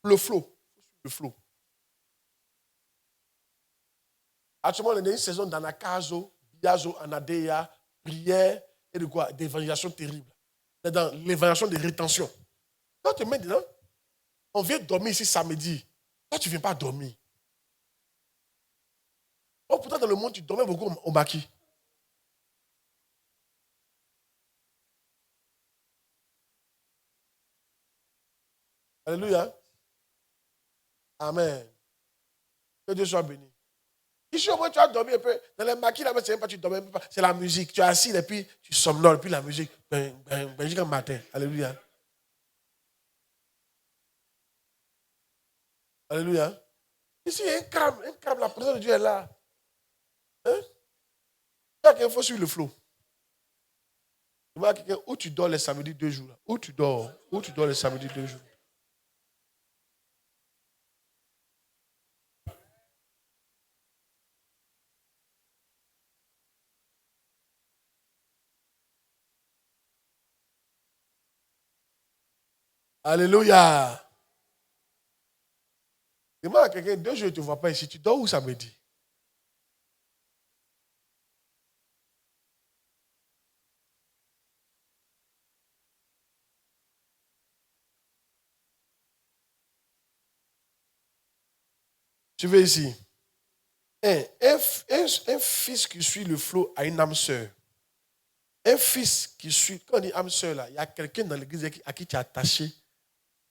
Le flow. Le flow. Actuellement, on est dans une saison d'anakazo, biazo, anadéa, prière et de quoi? D'évangélisation terrible. C'est dans l'évangélisation de rétention. Quand tu mets dedans, on vient dormir ici samedi. Toi, tu ne viens pas dormir. Oh, pourtant, dans le monde, tu dormais beaucoup au maquis. Alléluia. Amen. Que Dieu soit béni. Ici, au moins, tu as dormi un peu. Dans les maquis, là-bas, c'est même pas tu dormais pas. C'est la musique. Tu es assis et puis tu somnoles. Puis la musique, jusqu'à matin. Alléluia. Alléluia. Ici, il y a un crâne. La présence de Dieu est là. Hein? Il faut suivre le flot. Tu vois quelqu'un où tu dors les samedis 2 jours. Là. Où tu dors les samedis 2 jours. Alléluia. Demande à quelqu'un, 2 jours, je ne te vois pas ici. Tu dors où samedi? Tu veux ici? Un fils qui suit le flot a une âme sœur. Un fils qui suit, quand on dit âme sœur, là, il y a quelqu'un dans l'église à qui tu es attaché,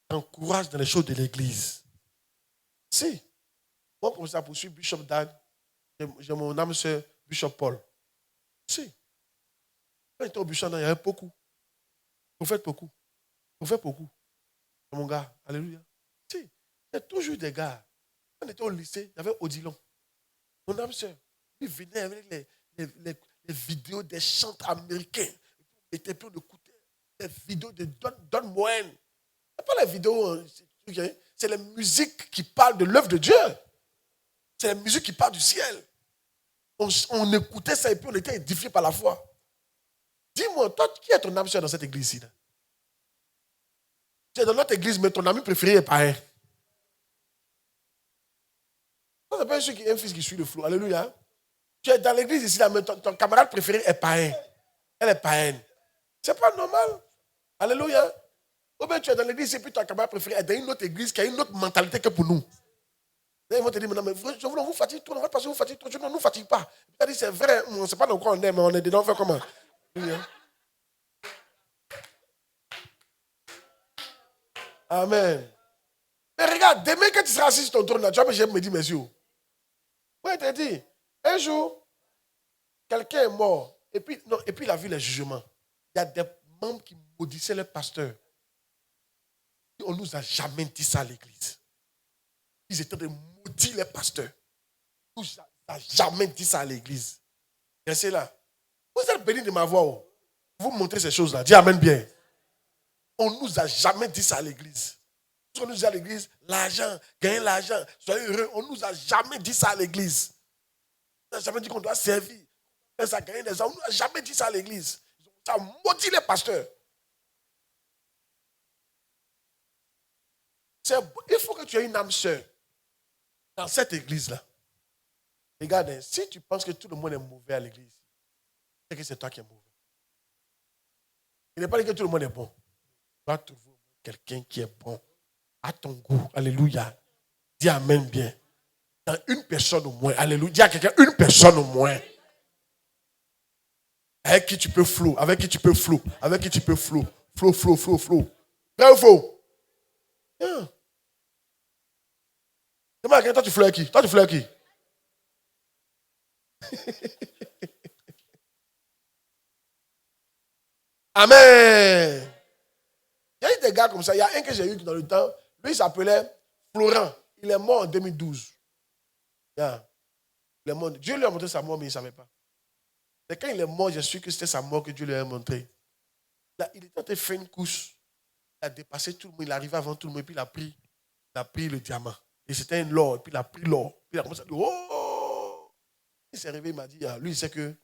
t'encourage dans les choses de l'église. Si. Moi, pour ça, pour suivre Bishop Dan, j'ai mon âme sœur, Bishop Paul. Si. Quand j'étais au Bishop Dan, il y avait beaucoup. Vous faites beaucoup. Vous faites beaucoup. Mon gars, alléluia. Si. Il y a toujours des gars. Quand on était au lycée, il y avait Odilon. Mon âme sœur, il venait avec les vidéos des chants américains. Et puis on écoutait les vidéos de Don Moen. Ce n'est pas les vidéos, c'est les musiques qui parlent de l'œuvre de Dieu. C'est les musiques qui parlent du ciel. On écoutait ça et puis on était édifiés par la foi. Dis-moi, toi, qui est ton âme sœur dans cette église-ci? Tu es dans notre église, mais ton ami préféré est païen. Ça, c'est pas un fils qui suit le flot. Alléluia. Tu es dans l'église ici, là, mais ton camarade préféré est païen. Elle est païenne. C'est pas normal. Alléluia. Ou bien tu es dans l'église et puis ton camarade préféré est dans une autre église qui a une autre mentalité que pour nous. Et ils vont te dire, mais je vous fatigue tout, parce que vous fatigue tout. Je ne nous fatigue pas. Tu as dit, c'est vrai, on ne sait pas dans quoi on est, mais on est dedans, on fait comment? Alléluia. Amen. Mais regarde, demain quand tu seras assis sur ton trône, là, tu vas me dire, monsieur. Oui, tu as dit, un jour, quelqu'un est mort, et puis il a vu les jugements. Il y a des membres qui maudissaient le pasteur. On ne nous a jamais dit ça à l'église. Ils étaient de maudire les pasteurs. On ne nous a jamais dit ça à l'église. Restez là. Vous êtes bénis de ma voix. Vous montrez ces choses-là. Dis amen bien. On ne nous a jamais dit ça à l'église. On nous dit à l'église, l'argent, gagner l'argent, soyez heureux. On ne nous a jamais dit ça à l'église. On n'a jamais dit qu'on doit servir. Ça, gagner des gens. On ne nous a jamais dit ça à l'église. Ça maudit les pasteurs. Il faut que tu aies une âme sœur dans cette église-là. Regarde, si tu penses que tout le monde est mauvais à l'église, c'est que c'est toi qui es mauvais. Il n'est pas dit que tout le monde est bon. Tu dois trouver quelqu'un qui est bon à ton goût. Alléluia. Dis amen bien. Dans une personne au moins. Alléluia. Dis à quelqu'un une personne au moins. Avec qui tu peux flou. Avec qui tu peux flou. Avec qui tu peux flou. Flou. Vrai ou faux? Yeah. Dis-moi, toi tu fleurs qui? Toi tu fleurs qui? Amen. Il y a eu des gars comme ça. Il y a un que j'ai eu dans le temps. Lui, il s'appelait Florent. Il est mort en 2012. Yeah. Il est mort. Dieu lui a montré sa mort, mais il ne savait pas. Et quand il est mort, je suis que c'était sa mort que Dieu lui a montré. Là, il était en train de faire une couche. Il a dépassé tout le monde. Il est arrivé avant tout le monde. Puis il a pris le diamant. Et c'était un l'or. Puis il a pris l'or. Puis il a commencé à dire, oh! Il s'est réveillé, il m'a dit, lui, il sait que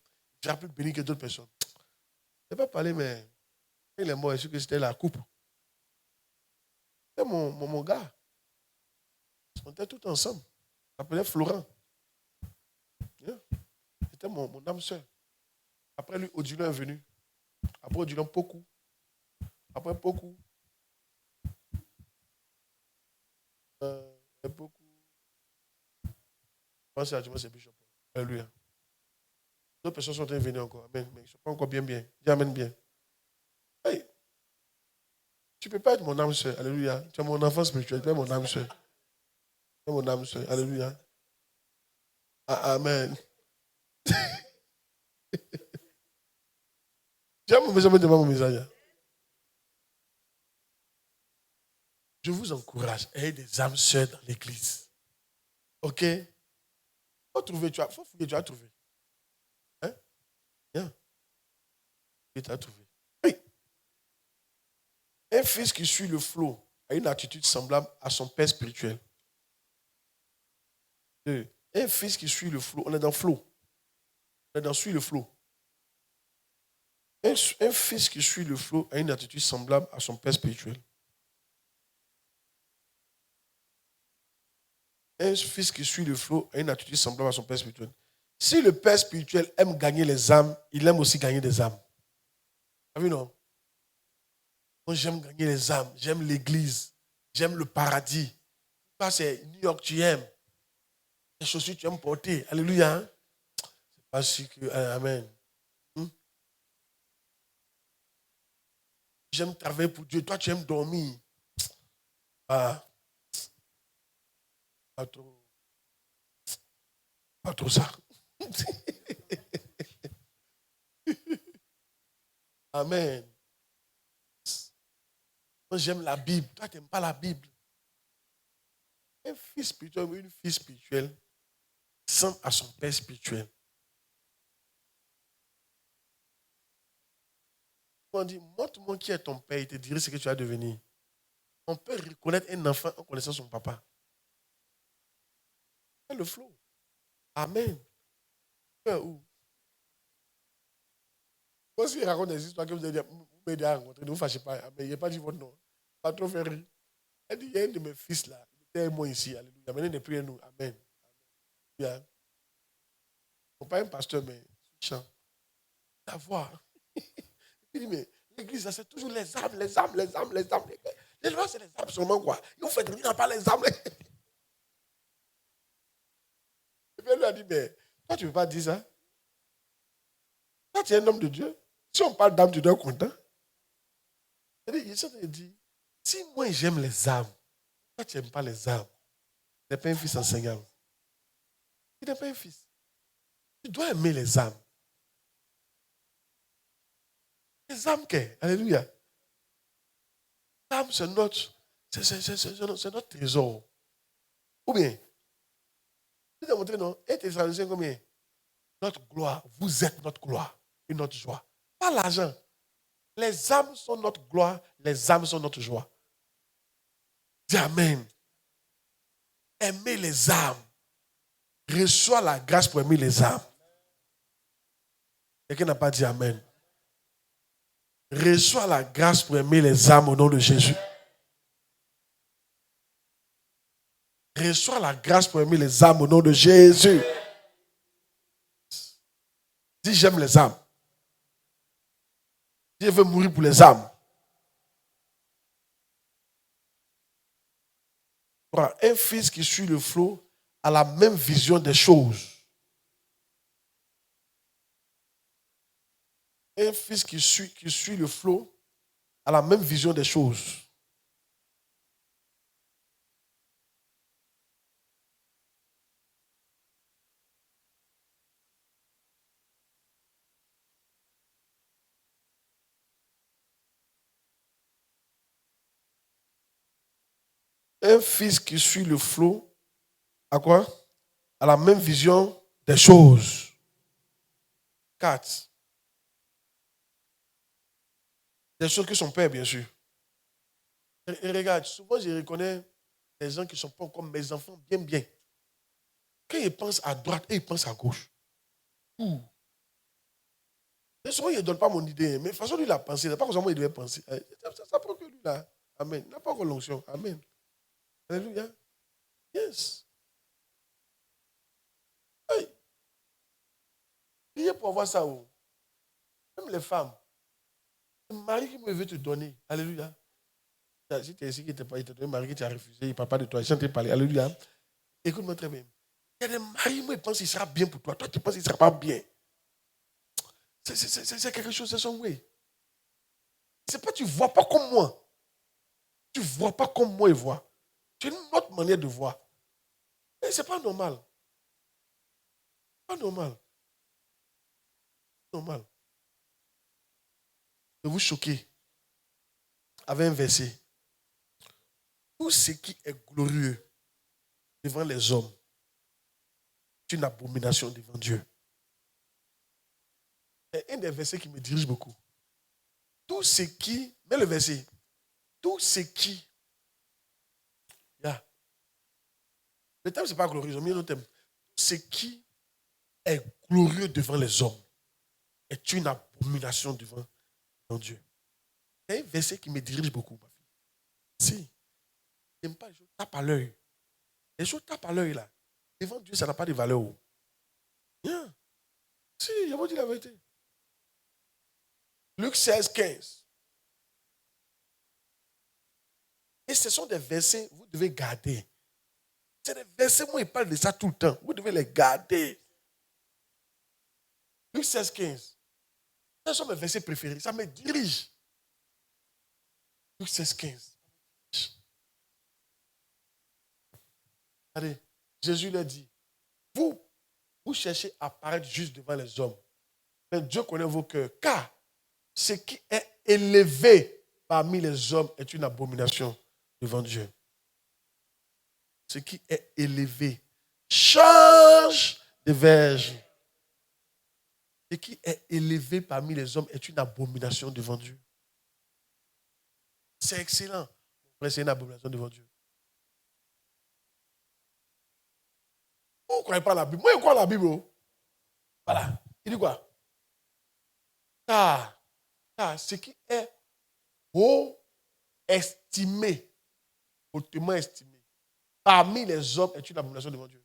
je serai plus béni que d'autres personnes. Je n'ai pas parlé, mais quand il est mort, je suis que c'était la coupe. C'est mon gars. On était tous ensemble. On s'appelait Florent. Yeah. C'était mon âme sœur. Après lui, Odilon est venu. Après Odilon, Poku. Après Poku. Poku. Je pense que c'est Bishop. Alléluia. D'autres personnes sont venues encore. Amen. Mais ils ne sont pas encore bien. Dis amen bien. Hey. Tu ne peux pas être mon âme sœur. Alléluia. Tu es mon enfant spirituel. Tu es mon âme sœur. Tu es mon âme sœur. Alléluia. Amen. J'aime mon message, mon message. Je vous encourage à être des âmes sœurs dans l'église. Ok? Faut trouver, faut fouiller, tu as trouvé. Hein? Bien. Tu as trouvé. Oui. Un fils qui suit le flot a une attitude semblable à son père spirituel. Un fils qui suit le flot, on est dans le flot. On est dans suit le flot. Un fils qui suit le flot a une attitude semblable à son père spirituel. Un fils qui suit le flot a une attitude semblable à son père spirituel. Si le père spirituel aime gagner les âmes, il aime aussi gagner des âmes. Vous avez vu, non? Moi, j'aime gagner les âmes, j'aime l'église, j'aime le paradis. Ça, c'est New York, tu aimes. Les chaussures, tu aimes porter. Alléluia. C'est pas si que. Amen. J'aime travailler pour Dieu. Toi, tu aimes dormir. Pas trop. Pas trop ça. Amen. Moi, j'aime la Bible. Toi, tu n'aimes pas la Bible. Un fils spirituel ou une fille spirituelle ressemble à son père spirituel. On dit, montre-moi qui est ton père, il te dirait ce que tu vas devenir. On peut reconnaître un enfant en connaissant son papa. C'est le flot. Amen. Où? Moi, si je raconte des histoires que vous allez dire, vous m'aidez à rencontrer, ne vous fâchez pas. Mais il n'a pas dit votre nom. Pas trop faire rire. Elle dit, il y a un de mes fils là. Il était moi ici. Alléluia. Maintenant, il n'est plus à nous. Amen. Alléluia. Je ne suis pas un pasteur, mais je chante. La voix. Il dit, mais l'église, c'est toujours les âmes. Les lois, c'est les âmes seulement, quoi. Ils vous faites rien, pas les âmes. Et puis elle lui a dit, mais toi, tu ne veux pas dire ça? Toi, tu es un homme de Dieu. Si on parle d'âme, tu dois être content. Il dit, si moi j'aime les âmes, toi, tu n'aimes pas les âmes. Tu n'es pas un fils enseignant. Tu n'es pas un fils. Tu dois aimer les âmes. Les âmes, qu'est? Alléluia. L'âme, c'est notre trésor. Ou bien, tu t'as montré, non? Et tes frères, combien? Notre gloire, vous êtes notre gloire et notre joie. Pas l'argent. Les âmes sont notre gloire, les âmes sont notre joie. Dis amen. Aimer les âmes. Reçois la grâce pour aimer les âmes. Quelqu'un n'a pas dit amen. Reçois la grâce pour aimer les âmes au nom de Jésus. Reçois la grâce pour aimer les âmes au nom de Jésus. Dis j'aime les âmes. Dieu veut mourir pour les âmes. Un fils qui suit le flot a la même vision des choses. Un fils qui suit le flot a la même vision des choses. Un fils qui suit le flot a quoi? A la même vision des choses. 4. Des choses que son père, bien sûr. Et regarde, souvent je reconnais des gens qui ne sont pas comme mes enfants, bien. Quand ils pensent à droite et ils pensent à gauche. Et souvent, il ne donne pas mon idée. Mais de toute façon, lui, il a pensé. Il n'a pas comment il devait penser. Ça prend que lui, là. Amen. Il n'a pas encore l'onction. Amen. Alléluia. Yes. Hey. Priez pour avoir ça. Oh. Même les femmes. Le mari qui me veut te donner. Alléluia. Si tu es ici, il t'a donné un mari qui t'a refusé, il ne parle pas de toi, il chante et parler. Alléluia. Écoute-moi très bien. Il y a des maris, moi, ils pensent qu'il sera bien pour toi. Toi, tu penses qu'il ne sera pas bien. C'est quelque chose, c'est son way. C'est pas, tu ne vois pas comme moi. Tu ne vois pas comme moi, il voit. Tu as une autre manière de voir. Et ce n'est pas normal. Pas normal. Normal. De vous choquer avec un verset. Tout ce qui est glorieux devant les hommes est une abomination devant Dieu. C'est un des versets qui me dirige beaucoup. Tout ce qui, mets le verset, tout ce qui, le thème, ce n'est pas glorieux, j'ai mis le thème. Tout ce qui est glorieux devant les hommes est une abomination devant Dieu. C'est un verset qui me dirige beaucoup, ma fille. Si, j'aime pas les choses tapent à l'œil. Les choses tapent à l'œil, là. Devant Dieu, ça n'a pas de valeur. Bien. Si, il a dit la vérité. Luc 16, 15. Et ce sont des versets que vous devez garder. C'est des versets, moi, il parle de ça tout le temps. Vous devez les garder. Luc 16, 15. Ce sont mes versets préférés. Ça me dirige. Luc 16, 15. Allez, Jésus leur dit, vous cherchez à paraître juste devant les hommes. Mais Dieu connaît vos cœurs. Car ce qui est élevé parmi les hommes est une abomination devant Dieu. Ce qui est élevé change de verge. Ce qui est élevé parmi les hommes est une abomination devant Dieu. C'est excellent. Mais c'est une abomination devant Dieu. Vous ne croyez pas la Bible? Moi, je crois la Bible. Voilà. Il dit quoi? Car ce qui est haut estimé, hautement estimé, parmi les hommes est une abomination devant Dieu.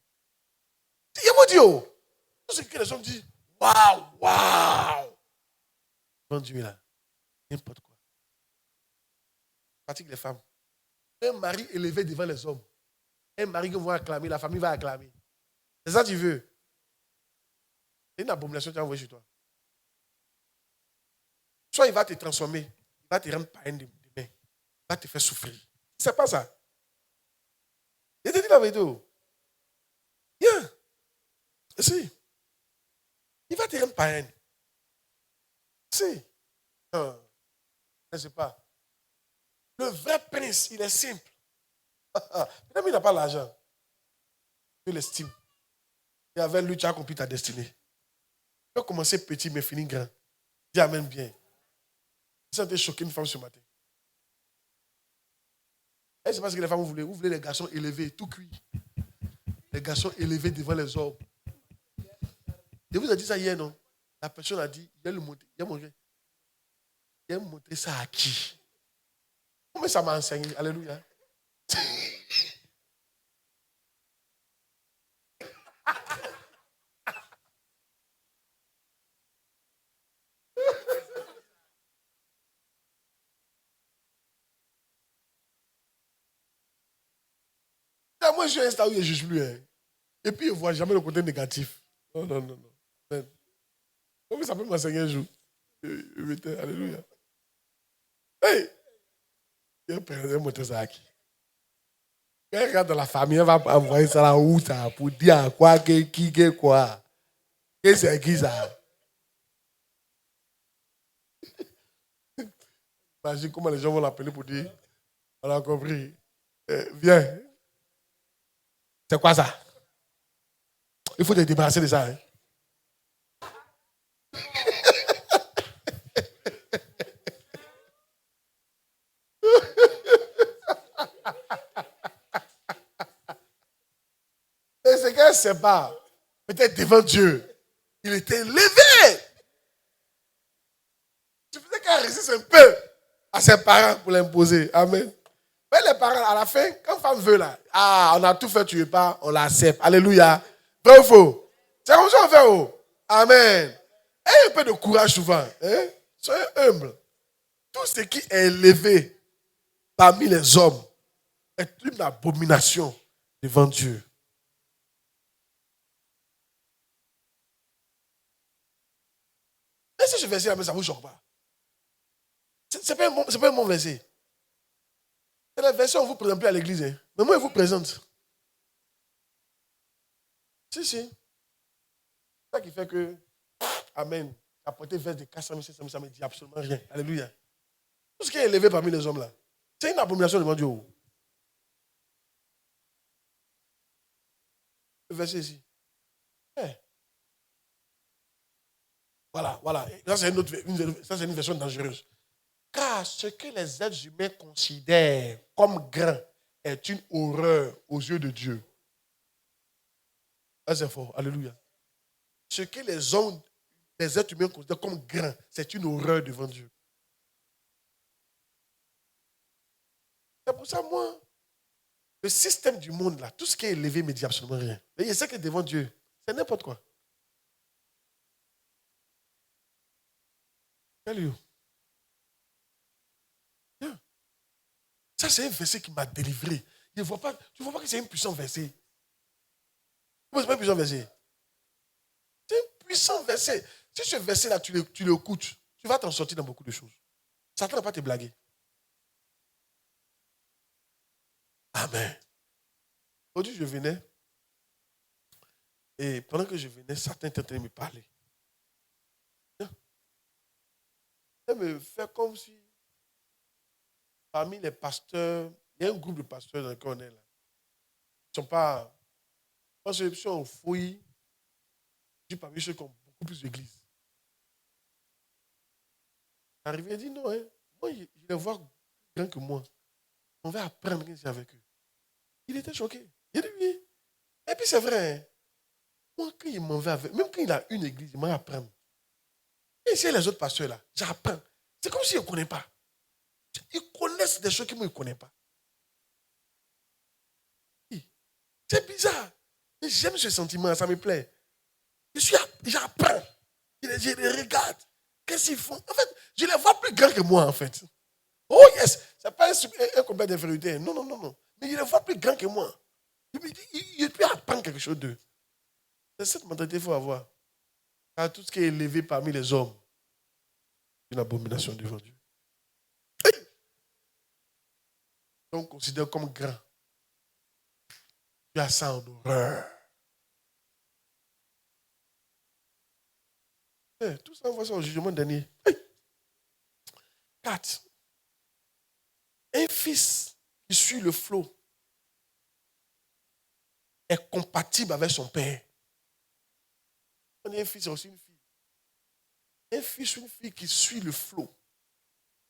Il vous dit, tout ce que les hommes disent, waouh. Devant Dieu, là, n'importe quoi. Pratique les femmes. Un mari élevé devant les hommes. Un mari que va acclamer, la famille va acclamer. C'est ça que tu veux. C'est une abomination que tu as envoyée chez toi. Soit il va te transformer, il va te rendre païen demain, il va te faire souffrir. C'est pas ça. Je te dis la vérité. Bien. Si. Il va te rendre païen. Si. Je ne sais pas. Le vrai prince, il est simple. Même il n'a pas l'argent. Tu l'estimes. Et avec lui, tu as accompli ta destinée. Tu peux commencer petit, mais finir grand. Dis amen bien. Je sentais choqué une femme ce matin. Et c'est parce que les femmes, vous voulez les garçons élevés, tout cuit. Les garçons élevés devant les hommes. Je vous ai dit ça hier, non? La personne a dit, il a montré ça à qui? Comment ça m'a enseigné? Alléluia. Moi, je suis installé, je ne juge plus. Hein. Et puis, je ne vois jamais le côté négatif. Non. Comment ça peut m'enseigner un jour? Alléluia. Hey! Il a montré ça à qui? Quand regarde dans la famille, on va envoyer ça là où ça pour dire à quoi, qui, quoi. Et c'est qui ça? Imagine comment les gens vont l'appeler pour dire, on a compris. Viens. C'est quoi ça? Il faut te débarrasser de ça. Hein? Et c'est qu'elle ne sait pas. Peut-être devant Dieu. Il était levé. Il suffisait qu'elle résiste un peu à ses parents pour l'imposer. Amen. Mais les parents, à la fin, quand femme veut là, on a tout fait, tu veux pas, on l'accepte. Alléluia. Vrai ou faux? C'est comme ça qu'on fait, oh. Amen. Ayez un peu de courage souvent. Hein? Soyez humble. Tout ce qui est élevé parmi les hommes est une abomination devant Dieu. Est-ce que ce verset-là, ça ne vous choque pas? Ce n'est pas un bon verset. C'est la version où vous ne présente plus à l'église. Hein. Mais moi, je vous présente. Si. C'est ça qui fait que, amen, apporter vers des 400 000, 500 000, ça ne me dit absolument rien. Alléluia. Tout ce qui est élevé parmi les hommes là, c'est une abomination devant Dieu. Le verset ici. Voilà. Ça, c'est une version dangereuse. Car ce que les êtres humains considèrent comme grand est une horreur aux yeux de Dieu. Ça, c'est fort. Alléluia. Ce que les êtres humains considèrent comme grand, c'est une horreur devant Dieu. C'est pour ça, moi, le système du monde, là, tout ce qui est élevé ne me dit absolument rien. Mais je sais que devant Dieu, c'est n'importe quoi. Salut. Ça, c'est un verset qui m'a délivré. Tu ne vois pas que c'est un puissant verset. C'est pas un puissant verset. C'est un puissant verset. Si ce verset-là, tu l'écoutes, tu vas t'en sortir dans beaucoup de choses. Satan ne va pas te blaguer. Amen. Aujourd'hui, je venais. Et pendant que je venais, Satan était en train de me parler. Il me fait comme si, parmi les pasteurs, il y a un groupe de pasteurs dans lequel on est là. Ils ne sont pas. Quand je suis en fouille, je suis parmi ceux qui ont beaucoup plus d'églises. Arrivé, il dit non, hein. Moi, je les vois grand que moi. On va apprendre avec eux. Il était choqué. Il dit oui. Et puis c'est vrai, hein. Moi, quand il m'en va avec, même quand il a une église, il m'en apprend. Et si les autres pasteurs là, j'apprends. C'est comme s'ils ne connaissent pas. Ils connaissent des choses que moi, je ne connais pas. C'est bizarre. Mais j'aime ce sentiment, ça me plaît. J'apprends. Je les regarde. Qu'est-ce qu'ils font? En fait, je les vois plus grands que moi, en fait. Oh yes, ce n'est pas un combat d'infériorité. Non. Mais je les vois plus grands que moi. Il peut apprendre quelque chose d'eux. C'est cette mentalité qu'il faut avoir. Car tout ce qui est élevé parmi les hommes, c'est une abomination devant Dieu. On considère comme grand. Tu as ça en horreur. Tout ça, on voit ça au jugement dernier. 4. Un fils qui suit le flot est compatible avec son père. On est un fils, c'est aussi une fille. Un fils ou une fille qui suit le flot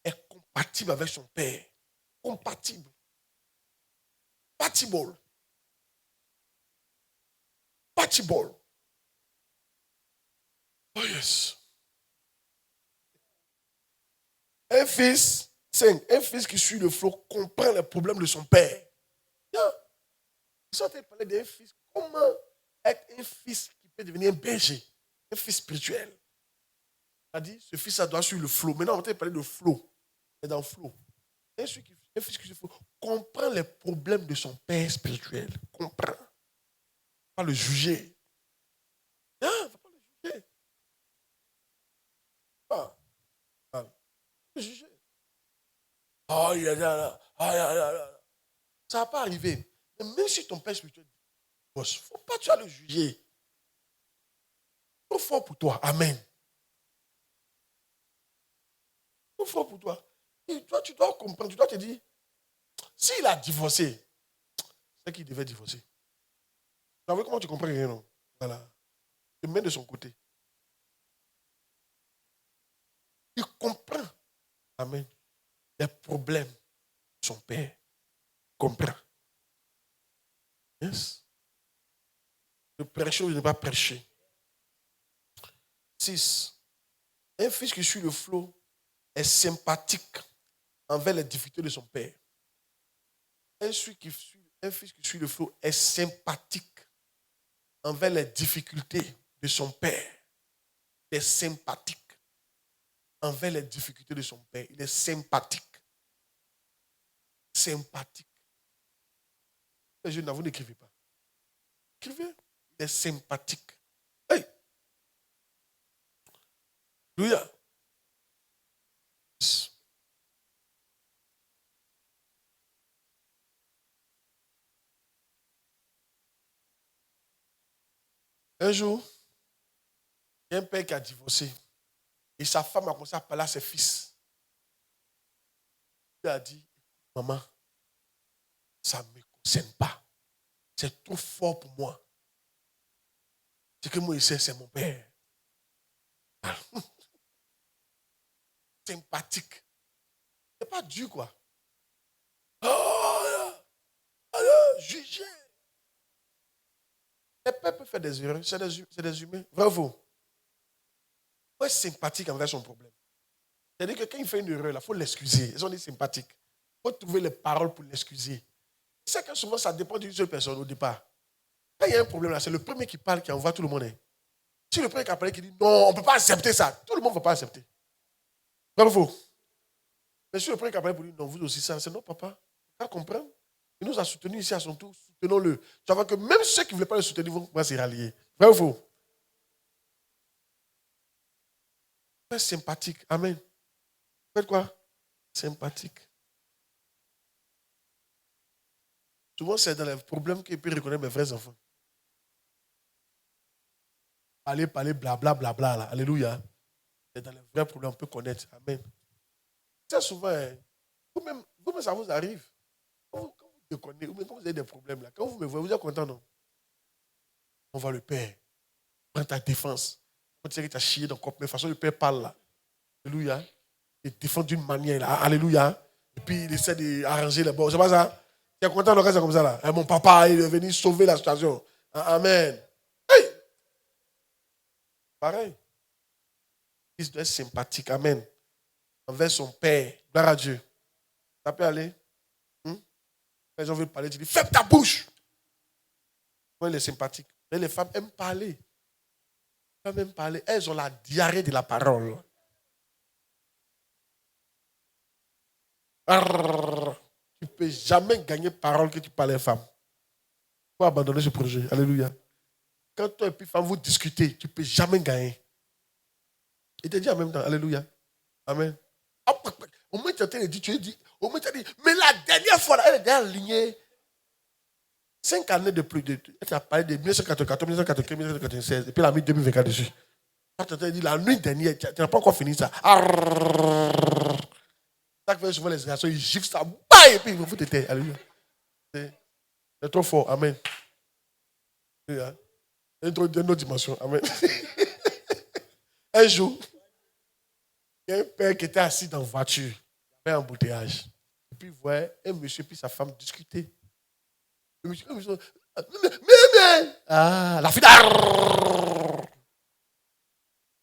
est compatible avec son père. Compatible. Compatible. Oh yes. Un fils qui suit le flot comprend les problèmes de son père. Ils sont en train de parler d'un fils. Comment être un fils qui peut devenir un berger, un fils spirituel? On a dit, ce fils-là doit suivre le flot. Maintenant, on est en train de parler de flot. C'est dans le flot. Un fils qui suit le flot comprend les problèmes de son père spirituel. Comprend. Pas le juger. Non, il ne faut pas le juger. Pas le juger. Oh, ça ne va pas arriver. Mais même si ton père spirituel dit, il ne faut pas tu vas le juger. Trop fort pour toi. Amen. Trop fort pour toi. Et toi, tu dois comprendre. Tu dois te dire, s'il a divorcé, c'est qu'il devait divorcer. Tu vois comment tu comprends rien, non? Voilà. Tu mets de son côté. Il comprend. Amen. Les problèmes de son père. Il comprend. Yes. Le prêcher ou ne pas prêcher. 6. Un fils qui suit le flot est sympathique envers les difficultés de son père. Un fils qui suit le flot est sympathique envers les difficultés de son père. Il est sympathique envers les difficultés de son père. Il est sympathique. Sympathique. Les jeunes, vous n'écrivez pas. Écrivez. Il est sympathique. Hey! Alléluia. Un jour, il y a un père qui a divorcé. Et sa femme a commencé à parler à ses fils. Il a dit, maman, ça ne me concerne pas. C'est trop fort pour moi. Ce que moi, je sais, c'est mon père. Sympathique. C'est pas dur, quoi. Oh, juger. Les pères peuvent faire des erreurs. C'est des humains. Vrai ou faux? Il faut être sympathique envers son problème. C'est-à-dire que quand il fait une erreur, il faut l'excuser. Ils sont des sympathiques. Il faut trouver les paroles pour l'excuser. C'est que souvent, ça dépend d'une seule personne au départ. Quand il y a un problème là, c'est le premier qui parle qui envoie tout le monde. Si le premier qui a parlé qui dit non, on ne peut pas accepter ça, tout le monde ne va pas accepter. Vrai ou faux? Mais si le premier qui a parlé pour dire non, vous aussi ça, c'est non, papa. Il faut comprendre. Il nous a soutenus ici à son tour, soutenons-le. Tu vois que même ceux qui ne voulaient pas le soutenir vont commencer à se rallier. Vrai ou faux? Faites sympathique. Amen. Faites quoi? Sympathique. Souvent, c'est dans les problèmes qu'il peut reconnaître mes vrais enfants. Parler, blabla, blabla, là. Alléluia. C'est dans les vrais problèmes qu'on peut connaître. Amen. C'est souvent, vous-même, ça vous arrive. Quand vous déconnez, ou même quand vous avez des problèmes, là, quand vous me voyez, vous êtes content, non? On va le père. Prends ta défense. Quand tu sais que tu as chié dans le corps, mais de toute façon, le père parle là. Alléluia. Il défend d'une manière là. Alléluia. Et puis, il essaie d'arranger les bords. C'est pas ça? Tu es content, le reste, c'est comme ça là. Et mon papa, il est venu sauver la situation. Amen. Hey! Pareil. Il doit être sympathique. Amen. Envers son père. Gloire à Dieu. Ça peut aller? Quand les gens veulent parler, tu dis, ferme ta bouche. Moi, il est sympathique. Mais les femmes aiment parler. Les femmes aiment parler. Elles ont la diarrhée de la parole. Tu ne peux jamais gagner parole que tu parles aux femmes. Il faut abandonner ce projet. Alléluia. Quand toi et puis femme vous discutez, tu ne peux jamais gagner. Il te dit en même temps, alléluia. Amen. Au moins tu as dit, au moins tu as dit, mais la dernière fois, là, elle est déjà alignée. 5 années de plus. Elle a parlé de 1994, 1995, 1996, et puis elle a mis 2024 dessus. Tu as dit, la nuit dernière, tu n'as pas encore fini ça. Ça fait souvent les garçons, ils giflent ça, et puis ils vont foutre tes. Alléluia. C'est trop fort. Amen. Alléluia. C'est une autre dimension. Amen. Un jour, il y a un père qui était assis dans une voiture, il y avait un embouteillage. Et puis il voyait un monsieur et sa femme discuter. Le monsieur, mais, la fille,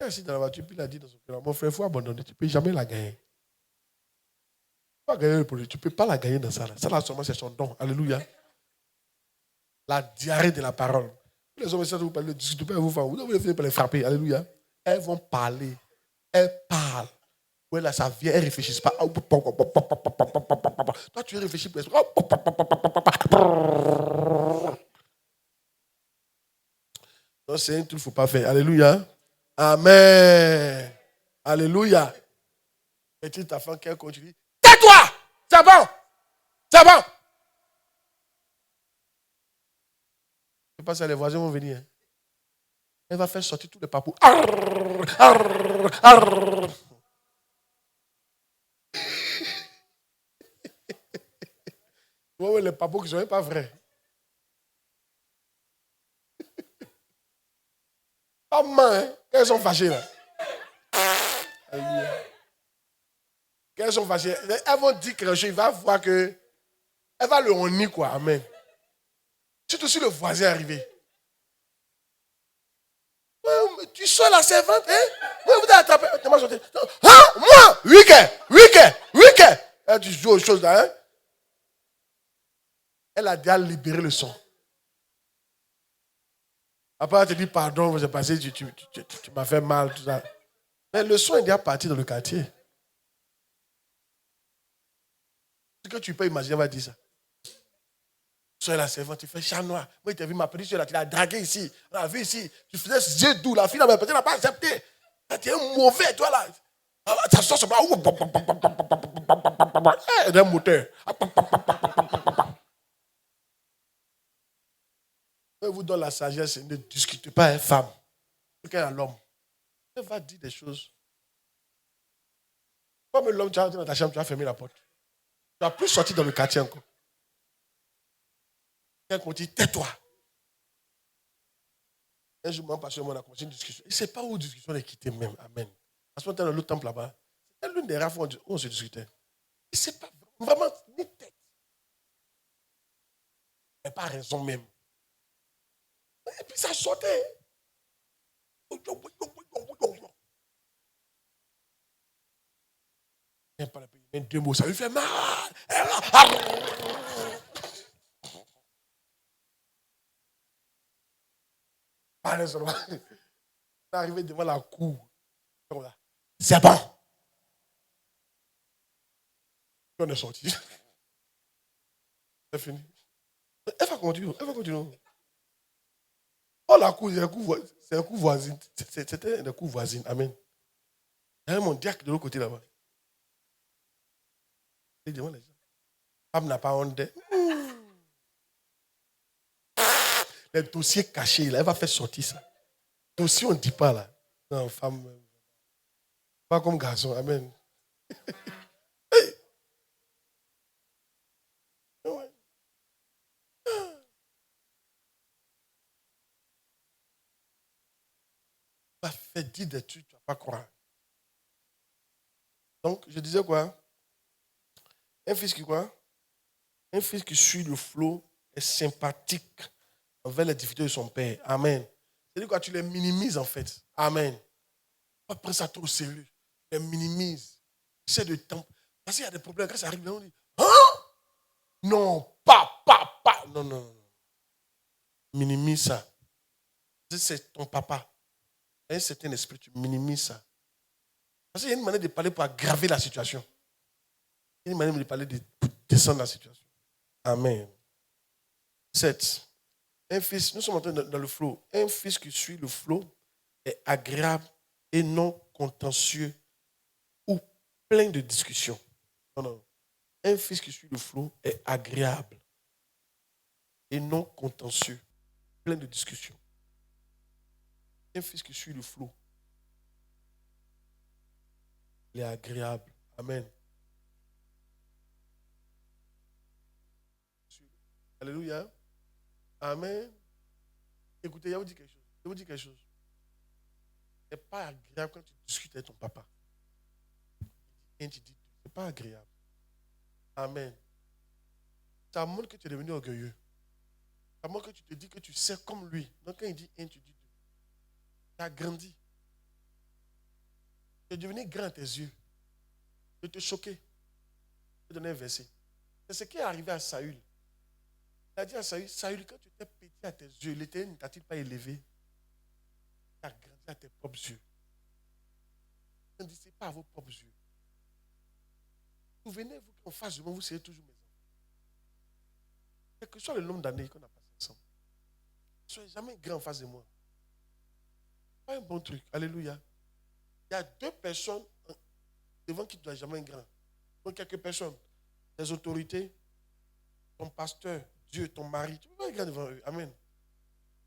il est assis dans la voiture, puis il a dit dans son cœur, mon frère, il faut abandonner, tu ne peux jamais la gagner. Tu ne peux pas gagner le produit, tu ne peux pas la gagner dans ça. Ça, là, seulement, c'est son don. Alléluia. La diarrhée de la parole. Les hommes, si vous parlez de discuter, vous devez finir par les frapper. Alléluia. Elles vont parler. Elles parlent. Ouais, là, ça vient, elles ne réfléchissent pas. Toi, tu réfléchis pour l'esprit. Non, c'est un truc qu'il ne faut pas faire. Alléluia. Amen. Alléluia. Et tu ta femme qui continue. Tais-toi! C'est bon! C'est bon! Je ne sais pas si les voisins vont venir. Elle va faire sortir tous les papous. Les papous qui ne sont même pas vrais. Pas mal, hein? Elles sont fâchées là. Elles sont fâchées. Elles vont dire quelque chose, il va voir que. Elle va le honner quoi. Amen. Surtout si le voisin est arrivé. Tu sors la servante, hein? Oui, vous avez attrapé. Hein? Moi? Week-end. Tu joues aux choses là, hein? elle a déjà libéré le son. Après, elle te dit pardon, j'ai passé, tu m'as fait mal, tout ça. Mais le son est déjà parti dans le quartier. Ce que tu peux imaginer, on va dire ça. Sois la servante, tu fais chat noir. Moi, tu as vu ma petite soeur là, tu l'as draguée ici. On l'a vu ici. Tu faisais yeux doux. La fille, là, peut-être n'a pas accepté. Tu es un mauvais, toi là. Ça sort sur moi. Elle est un moteur. Je vous donne la sagesse. Ne discutez pas avec femme. Quelqu'un à l'homme. Elle va dire des choses. Comme l'homme, tu as rentré dans ta chambre, tu as fermé la porte. Tu vas plus sortir dans le quartier encore. Quelqu'un continue, tais-toi. Un jour, mon pasteur, on a commencé une discussion. Il ne sait pas où la discussion est quittée même. Amen. Parce qu'on était dans l'autre temple là-bas. C'était l'une des rares fois où on se discutait. Il ne sait pas vraiment ni tête. Il n'a pas raison même. Et puis ça sortait. Il n'aime pas le pays. Il y a deux mots, ça lui fait mal. Parlez seulement. On est arrivé devant la cour. C'est bon. On est sorti. C'est fini. Elle va continuer. Elle va continuer. Oh, la cour, c'est un coup voisin. C'était un coup voisin. Amen. Il y avait mon diacre de l'autre côté là-bas. Il demande les gens. Femme n'a pas honte. Les dossiers cachés, là, elle va faire sortir ça. Dossier, on ne dit pas là. Non, femme. Pas comme garçon. Amen. Hey. Ouais. Tu vas faire dire des trucs, tu ne vas pas croire. Donc, je disais quoi? Un fils qui quoi? Un fils qui suit le flot est sympathique envers les difficultés de son père. Amen. C'est-à-dire quoi? Tu les minimises en fait. Amen. Pas prendre ça trop au sérieux. Tu les minimises. C'est de temps. Parce qu'il y a des problèmes. Quand ça arrive, on dit hein? Non, pas. Non, non. Minimise ça. C'est ton papa. Il y a un certain esprit, tu minimises ça. Parce qu'il y a une manière de parler pour aggraver la situation. Il y a une manière de parler pour descendre la situation. Amen. 7. Un fils, nous sommes entrés dans le flot. Un fils qui suit le flot est agréable et non contentieux ou plein de discussions. Non. Un fils qui suit le flot est agréable et non contentieux, plein de discussions. Un fils qui suit le flot, il est agréable. Amen. Alléluia. Amen. Écoutez, je vous dis quelque chose. Ce n'est pas agréable quand tu discutes avec ton papa. Et tu dis, ce n'est pas agréable. Amen. Ça montre que tu es devenu orgueilleux. Ça montre que tu te dis que tu sais comme lui. Donc quand il dit 1, tu dis 2. Tu as grandi. Tu es devenu grand à tes yeux. Tu te choqué. Je vais donner un verset. C'est ce qui est arrivé à Saül. Il a dit à Saül, quand tu étais petit à tes yeux, l'Éternel ne t'a-t-il pas élevé? Tu as grandi à tes propres yeux. Ne dites pas à vos propres yeux. Souvenez-vous qu'en face de moi, vous serez toujours mes enfants. Quel que soit le nombre d'années qu'on a passé ensemble. Ne soyez jamais grand en face de moi. Pas un bon truc. Alléluia. Il y a 2 personnes devant qui tu ne dois jamais être grand. Donc quelques personnes, les autorités, ton pasteur, Dieu, ton mari, tu ne peux pas être grand devant eux. Amen.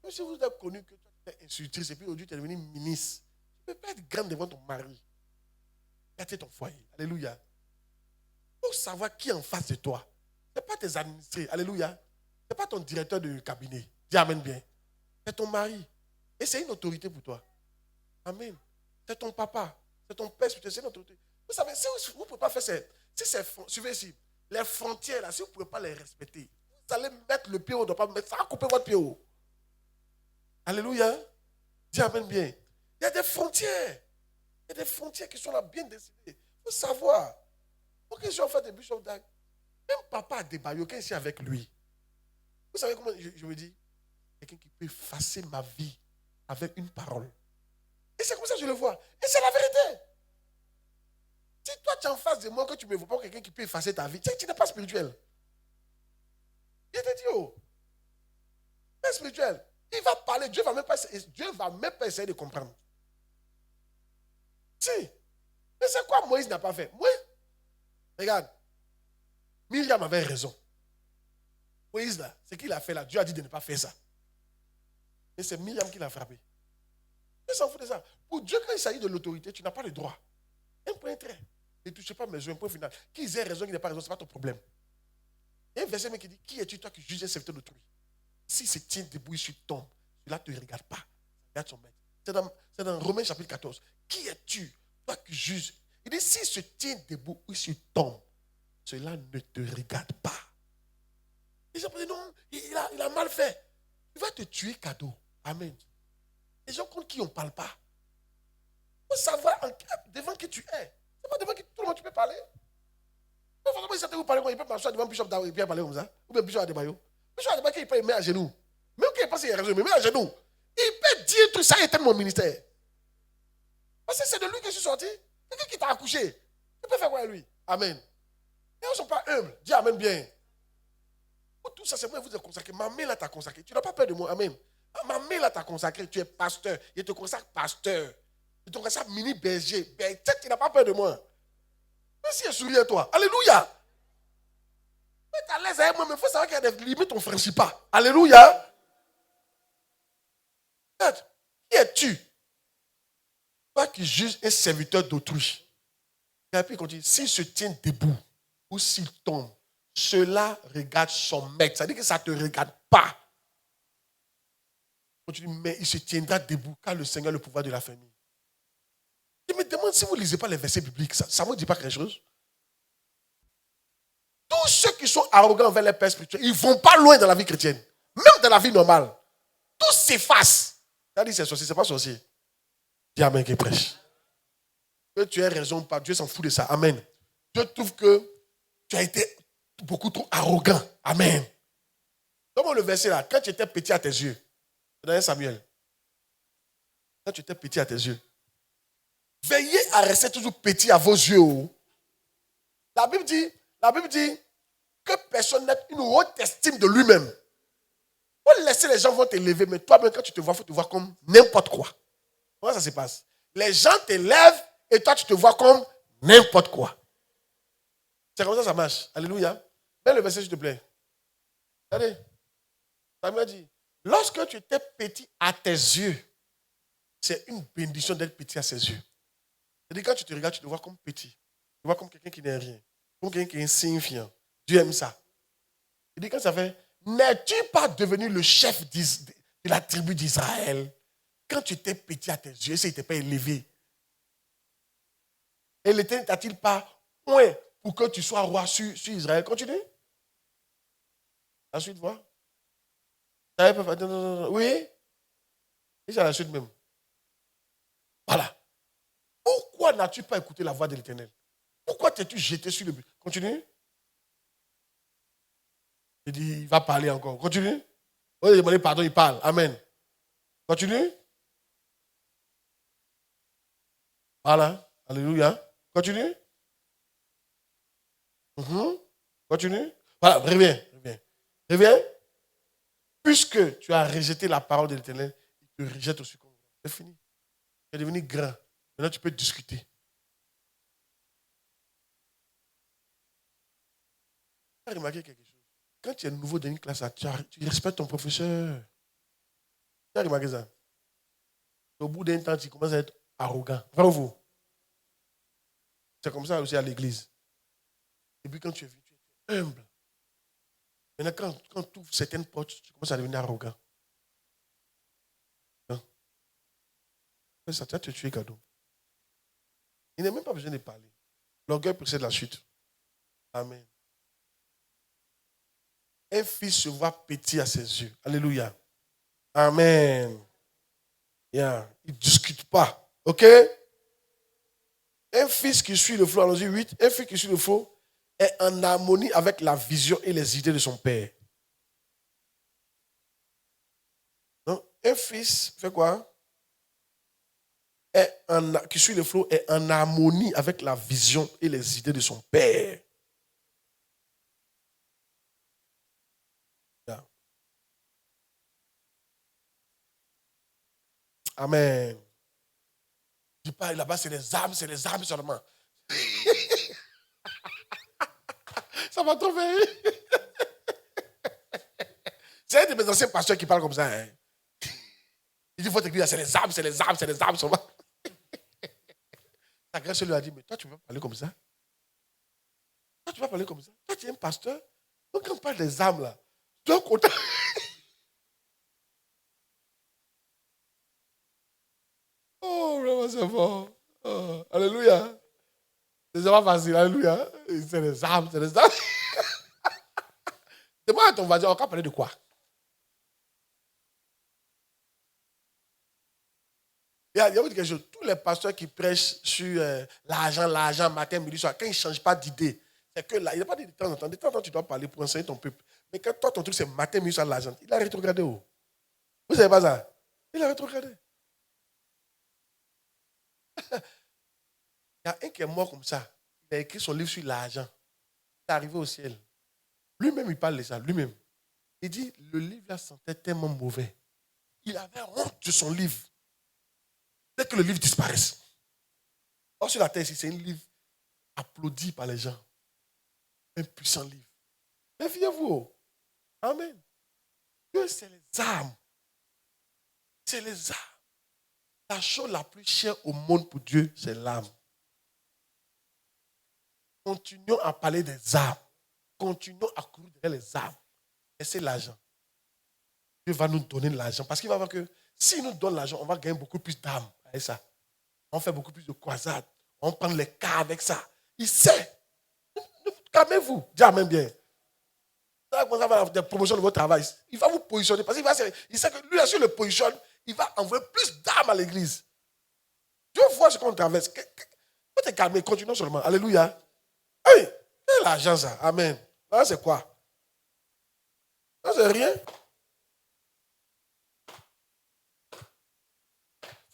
Même si vous avez connu que tu es institutrice et puis aujourd'hui tu es devenu ministre, tu ne peux pas être grand devant ton mari. Gâter ton foyer. Alléluia. Il faut savoir qui est en face de toi. Ce n'est pas tes administrés. Alléluia. Ce n'est pas ton directeur de cabinet. Dis amen bien. C'est ton mari. Et c'est une autorité pour toi. Amen. C'est ton papa. C'est ton père. C'est une autorité. Vous savez, si vous ne pouvez pas faire suivez ici, les frontières, là, si vous ne pouvez pas les respecter, vous allez mettre le pied haut, on ne doit pas mettre, ça va couper votre pied haut. Alléluia. Dis amen bien. Il y a des frontières. Il y a des frontières qui sont là bien décidées. Il faut savoir. Pour que je sois en fait des Bishop Dag, même papa a débaillé ici avec lui. Vous savez comment je me dis? Quelqu'un qui peut effacer ma vie avec une parole. Et c'est comme ça que je le vois. Et c'est la vérité. Si toi tu es en face de moi, que tu ne me vois pas quelqu'un qui peut effacer ta vie, tu n'es pas spirituel. Il te dit, oh, tu es spirituel. Il va parler, Dieu va même pas essayer de comprendre. Si. Mais c'est quoi Moïse n'a pas fait? Moïse, regarde, Myriam avait raison. Moïse, là, ce qu'il a fait là, Dieu a dit de ne pas faire ça. Et c'est Myriam qui l'a frappé. Il s'en fout de ça. Pour Dieu, quand il s'agit de l'autorité, tu n'as pas le droit. Un point trait. Ne touchez pas mes yeux, un point final. Qu'ils aient raison, qu'ils n'aient pas raison, ce n'est pas ton problème. Il y a un verset qui dit, qui es-tu, toi, qui juges un serviteur d'autrui? Si se tient debout, il se tombe. Cela ne te regarde pas. Regarde son maître. C'est dans Romains chapitre 14. Qui es-tu, toi, qui juges? Il dit, s'il se tient debout, il se tombe. Cela ne te regarde pas. Les gens disent, non, il a mal fait. Il va te tuer cadeau. Amen. Les gens contre qui on ne parle pas. Il faut savoir devant qui tu es. C'est pas devant qui tout le monde tu peux parler. Mais forcément, si vous parlez, il peut marcher devant Bishop Daou et bien parler comme ça. Ou bien Bishop Adebayo. Bishop Adebayo, il peut mettre à genoux. Même quand il pense qu'il a raison, il met à genoux. Il peut dire tout ça, il était mon ministère. Parce que c'est de lui que je suis sorti. Quelqu'un qui t'a accouché. Tu peux faire quoi à lui? Amen. Les gens ne sont pas humbles. Dis Amen bien. Pour tout ça, c'est moi qui vous ai consacré. Ma mère là t'a consacré. Tu n'as pas peur de moi. Amen. Ma mère là t'a consacré. Tu es pasteur. Il te consacre pasteur. Il te consacre mini berger. Tu n'as pas peur de moi. Mais si il sourit à toi. Alléluia. Mais tu es à l'aise avec moi, mais il faut savoir qu'il y a des limites, on ne franchit pas. Alléluia. Qui es-tu? Toi qui juges un serviteur d'autrui. Et puis il continue. S'il se tient debout ou s'il tombe, cela regarde son maître. Ça veut dire que ça ne te regarde pas. Continue, mais il se tiendra debout car le Seigneur a le pouvoir de la famille. Je me demande si vous ne lisez pas les versets bibliques. Ça ne vous dit pas quelque chose? Tous ceux qui sont arrogants envers les pères spirituels, ils ne vont pas loin dans la vie chrétienne. Même dans la vie normale. Tout s'efface. Ça dit c'est sorcier, ce n'est pas sorcier. Dis Amen qui prêche. Que tu aies raison ou pas, Dieu s'en fout de ça. Amen. Dieu trouve que tu as été beaucoup trop arrogant. Amen. Comment le verset là, quand tu étais petit à tes yeux, dans 1 Samuel, quand tu étais petit à tes yeux, veillez à rester toujours petit à vos yeux. La Bible dit que personne n'ait une haute estime de lui-même. Faut laisser les gens vont t'élever, mais toi-même, quand tu te vois, il faut te voir comme n'importe quoi. Comment ça se passe? Les gens t'élèvent et toi, tu te vois comme n'importe quoi. C'est comme ça que ça marche. Alléluia. Mets le verset, s'il te plaît. Regardez. Ça m'a dit, lorsque tu étais petit à tes yeux, c'est une bénédiction d'être petit à ses yeux. C'est-à-dire, quand tu te regardes, tu te vois comme petit. Tu te vois comme quelqu'un qui n'est rien. Comme quelqu'un qui est insignifiant. Dieu aime ça. Il dit, quand ça fait, n'es-tu pas devenu le chef de la tribu d'Israël? Quand tu étais petit à tes yeux, ça n'était pas élevé. Et l'Éternel t'a-t-il pas point pour que tu sois roi sur Israël? Continue. La suite, vois. Non. Oui. Et c'est la suite même. Voilà. Pourquoi n'as-tu pas écouté la voix de l'Éternel? Pourquoi t'es-tu jeté sur le but? Continue. Il dit, il va parler encore. Continue. On lui a demandé pardon, il parle. Amen. Continue. Voilà. Alléluia. Continue. Continue. Voilà, reviens. Puisque tu as rejeté la parole de l'Éternel, il te rejette aussi comme grand. C'est fini. Tu es devenu grand. Maintenant, tu peux discuter. Tu as remarqué quelque chose? Quand tu es nouveau dans une classe, tu respectes ton professeur. Tu as remarqué ça? Au bout d'un temps, tu commences à être arrogant. Vrai ou faux? C'est comme ça aussi à l'église. Et puis quand tu es venu, tu es humble. Maintenant, quand tu ouvres certaines portes, tu commences à devenir arrogant. Hein? Ça va te tuer, cadeau. Il n'a même pas besoin de parler. L'orgueil précède la chute. Amen. Un fils se voit petit à ses yeux. Alléluia. Amen. Yeah. Il ne discute pas. OK? Un fils qui suit le flot, allons-y 8, un fils qui suit le flot est en harmonie avec la vision et les idées de son père. Un fils fait quoi? Qui suit le flot est en harmonie avec la vision et les idées de son père. Yeah. Amen. Je dis pas, là-bas, c'est les âmes seulement. Ça m'a trop fait rire. C'est un de mes anciens pasteurs qui parle comme ça. Hein. Il dit, votre église, c'est les âmes seulement. La grâce lui a dit, mais toi, tu veux parler comme ça? Toi, tu vas parler comme ça? Toi, tu es un pasteur? Donc, quand on parle des âmes, là, tu dois compter. Oh, vraiment, c'est fort. Oh, alléluia. C'est pas facile, alléluia. C'est les âmes. Demande à ton voisin, on va parler de quoi? Il y a quelque chose. Tous les pasteurs qui prêchent sur l'argent, matin, midi, soir, quand ils ne changent pas d'idée, c'est que là, il n'y a pas de temps en temps. De temps en temps, tu dois parler pour enseigner ton peuple. Mais quand toi, ton truc, c'est matin, midi, soir, l'argent, il a rétrogradé où? Vous ne savez pas ça? Il a rétrogradé. Il y a un qui est mort comme ça. Il a écrit son livre sur l'argent. Il est arrivé au ciel. Lui-même, il parle de ça, lui-même. Il dit, le livre là sentait tellement mauvais. Il avait honte de son livre. Dès que le livre disparaisse. Or, sur la terre ici, c'est un livre applaudi par les gens. Un puissant livre. Méfiez-vous. Amen. Dieu, c'est les âmes. C'est les âmes. La chose la plus chère au monde pour Dieu, c'est l'âme. Continuons à parler des âmes. Continuons à courir derrière les âmes. Et c'est l'argent. Dieu va nous donner l'argent. Parce qu'il va voir que s'il nous donne l'argent, on va gagner beaucoup plus d'âmes avec ça. On fait beaucoup plus de croisades. On prend les cas avec ça. Il sait. Calmez-vous. Dis amen bien. Ça va avoir des promotions de votre travail. Il va vous positionner. Parce qu'il sait que lui, là, si le positionne, il va envoyer plus d'âmes à l'église. Dieu voit ce qu'on traverse. Faut te calmer. Continuons seulement. Alléluia. Hey, quel argent ça? Amen. Là, c'est quoi? Ça, c'est rien.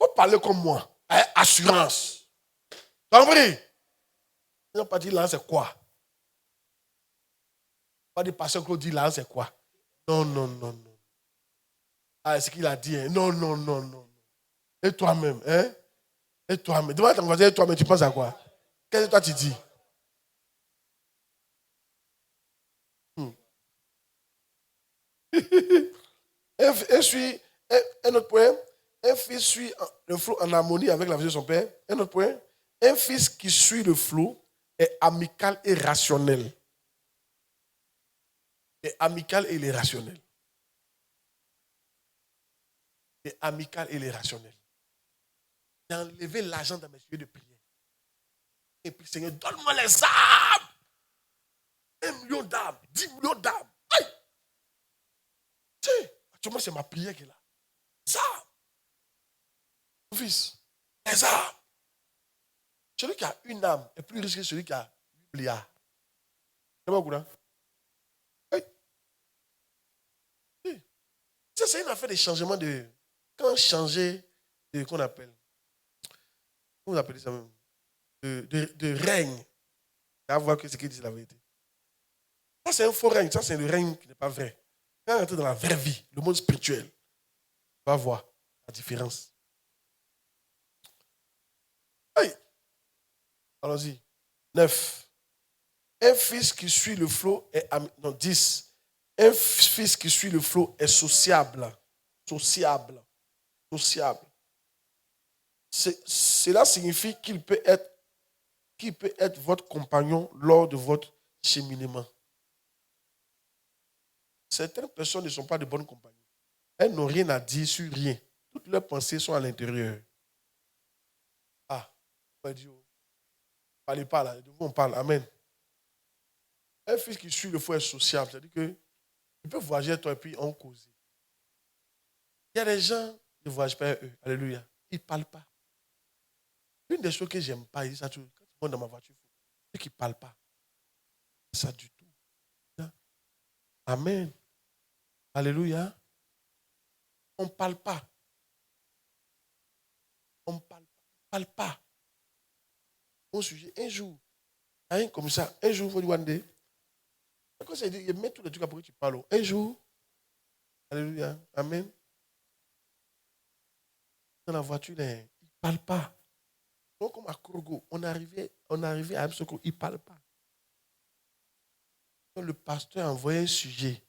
Faut parler comme moi. Assurance. Compris? Ils n'ont pas dit là, c'est quoi? Pas dit pasteur Claude dit là, c'est quoi? Non, non, non, non. Ah, ce qu'il a dit. Hein? Non, non, non, non. Et toi-même, hein? Et toi-même. Demande à ton voisin, et toi-même, tu penses à quoi? Qu'est-ce que toi tu dis? Un autre point. Un fils suit le flot en harmonie avec la vision de son père. Un autre point. Un fils qui suit le flot est amical et rationnel. Est amical et il est rationnel. Est amical et il est rationnel. J'ai enlevé l'argent dans mes yeux de prière. Et puis, Seigneur, donne-moi les âmes. 1 million d'âmes, 10 millions d'âmes. Aïe! Tu sais, actuellement, c'est ma prière qui est là. Les âmes. Mon fils, les âmes. Celui qui a une âme est plus riche que celui qui a 8 milliards. C'est pas au courant? Oui. Oui. Ça, c'est une affaire de changement de. Quand changer de. Qu'on appelle. Comment vous appelez ça même? De règne. À voir que ce qu'il dit, c'est la vérité. Ça, c'est un faux règne. Ça, c'est le règne qui n'est pas vrai. Quand on entre dans la vraie vie, le monde spirituel, on va voir la différence. Hey. Allons-y. 9. Un fils qui suit le flot est... Non, 10. Un fils qui suit le flot est sociable. Sociable. Sociable. Cela signifie qu'il peut être votre compagnon lors de votre cheminement. Certaines personnes ne sont pas de bonnes compagnies. Elles n'ont rien à dire sur rien. Toutes leurs pensées sont à l'intérieur. Ah, Dieu. Parlez pas là, de vous on parle. Amen. Un fils qui suit le flot est sociable. C'est-à-dire qu'il peut voyager avec toi et puis on cause. Il y a des gens qui ne voyagent pas avec eux. Alléluia. Ils ne parlent pas. Une des choses que j'aime pas, il dit ça, quand tu montes dans ma voiture, c'est qu'ils ne parlent pas. Ça du tout. Amen. Alléluia. On ne parle pas. On ne parle pas. Mon sujet, un jour, hein, comme ça, un jour, il faut dire one day. Quand ça dit, il met tous les trucs après que tu parles. Un jour, alléluia, amen. Dans la voiture, il ne parle pas. Donc, comme à Krogo, on arrivait à Amsoko, il ne parle pas. Donc, le pasteur a envoyé un sujet.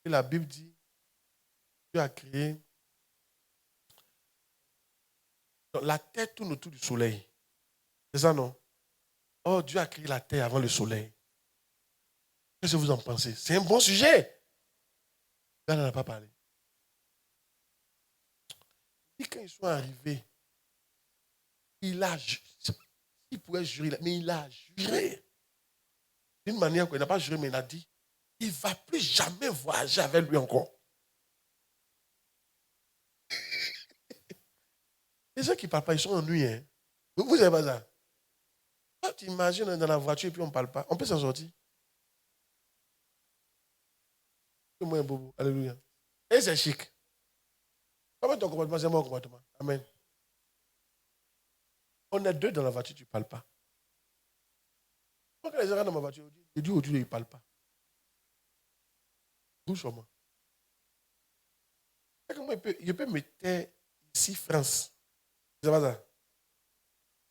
Et la Bible dit, Dieu a créé. Donc, la terre tourne autour du soleil. C'est ça, non? Oh, Dieu a créé la terre avant le soleil. Qu'est-ce que vous en pensez? C'est un bon sujet. Là, on n'en a pas parlé. Et quand ils sont arrivés, il pouvait jurer, mais il a juré. D'une manière qu'il n'a pas juré, mais il a dit, il ne va plus jamais voyager avec lui encore. Les gens qui ne parlent pas, ils sont ennuyés. Hein. Vous savez pas ça? Quand tu imagines dans la voiture et puis on ne parle pas, on peut s'en sortir. C'est moi un bobo. Alléluia. Et c'est chic. Comment ton comportement, c'est mon comportement. Amen. On est deux dans la voiture, tu ne parles pas. Quand les gens rentrent dans ma voiture, je dis aujourd'hui, ils ne parlent pas. Doucement. Je peux mettre ici France. C'est pas ça?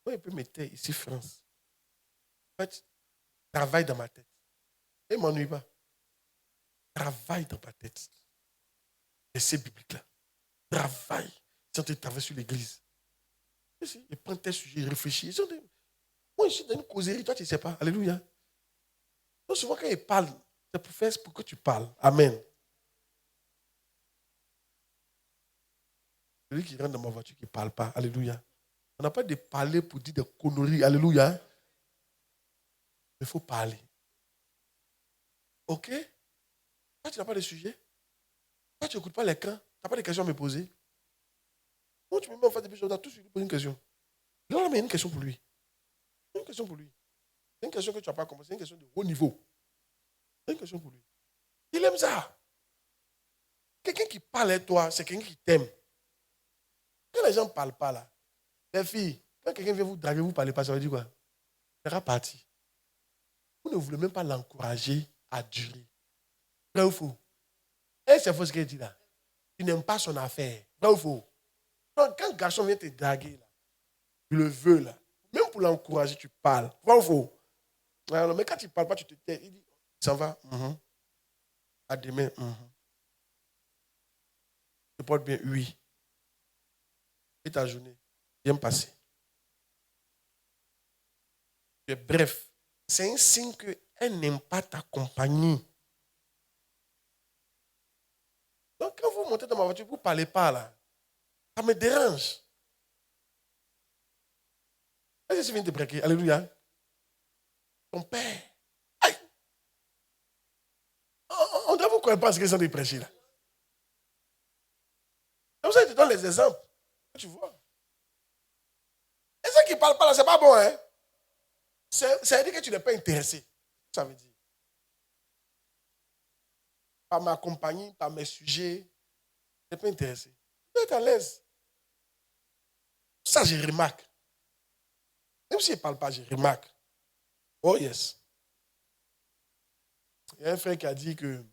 Moi, je peux mettre ici France. En fait, travaille dans ma tête. Et ne m'ennuie pas. Travaille dans ta tête. Et c'est biblique là. Travaille. Sans te travailler sur l'église. Et prends tes sujets, réfléchis. Moi, je suis dans une causerie, toi, tu ne sais pas. Alléluia. Donc, souvent, quand ils parlent, c'est pour faire pour que tu parles. Amen. Celui qui rentre dans ma voiture qui ne parle pas. Alléluia. On n'a pas de parler pour dire des conneries. Alléluia. Mais il faut parler. Ok? Toi, tu n'as pas de sujet. Toi, tu n'écoutes pas les camps. Tu n'as pas de questions à me poser. Moi, tu me mets en face des choses. Tu as tous lui poser une question. Là, mais une question pour lui. Une question pour lui. C'est une question que tu n'as pas compris. C'est une question de haut niveau. C'est une question pour lui. Il aime ça. Quelqu'un qui parle à toi, c'est quelqu'un qui t'aime. Quand les gens ne parlent pas là, les filles, quand quelqu'un vient vous draguer, vous ne parlez pas, ça veut dire quoi? Il sera parti. Vous ne voulez même pas l'encourager à durer. Vrai ou faux? Et c'est faux ce qu'il dit là. Tu n'aimes pas son affaire. Vrai ou faux? Donc, quand un garçon vient te draguer là, tu le veux là, même pour l'encourager, tu parles. Vrai ou faux? Alors, mais quand tu ne parles pas, tu te tais. Il dit, ça va? À demain? Tu te portes bien? Oui. Et ta journée? Bien passée. Bref, c'est un signe qu'elle n'aime pas ta compagnie. Donc, quand vous montez dans ma voiture, vous ne parlez pas là. Ça me dérange. Est-ce que je viens de braquer? Alléluia. Ton père. Aïe. On doit vous connaître pas ce qu'ils sont de prêcher là. Comme ça, je te donne les exemples. Tu vois. Et ceux qui ne parlent pas là, c'est pas bon, hein? Ça veut dire que tu n'es pas intéressé. Ça veut dire. Par ma compagnie, par mes sujets, tu n'es pas intéressé. Tu es à l'aise. Ça, je remarque. Même s'il ne parle pas, je remarque. Oh yes. Il y a un frère qui a dit que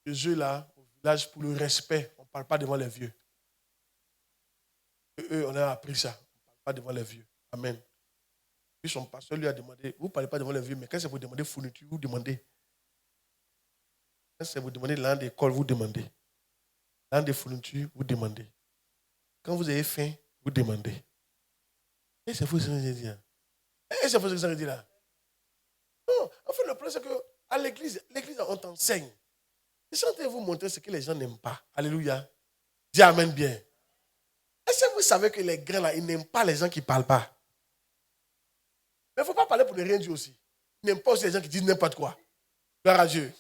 le jeu là, au village, pour le respect, on ne parle pas devant les vieux. Eux, on a appris ça. On ne parle pas devant les vieux. Amen. Puis son pasteur lui a demandé, vous ne parlez pas devant les vieux, mais quand c'est vous demandez fourniture, vous demandez. Quand c'est vous demandez l'an d'école, vous demandez. L'an de fourniture, vous demandez. Quand vous avez faim, vous demandez. Et c'est faux ce que j'ai dit. Et c'est faux ce que j'ai dit là. Non, en fait, le problème, c'est qu'à l'église, on t'enseigne. Et si on vous montrer ce que les gens n'aiment pas, alléluia, dis amen bien. Est-ce que vous savez que les grands là, ils n'aiment pas les gens qui ne parlent pas? Mais il ne faut pas parler pour ne rien dire aussi. Ils n'aiment pas aussi les gens qui disent n'importe quoi. Gloire à Dieu.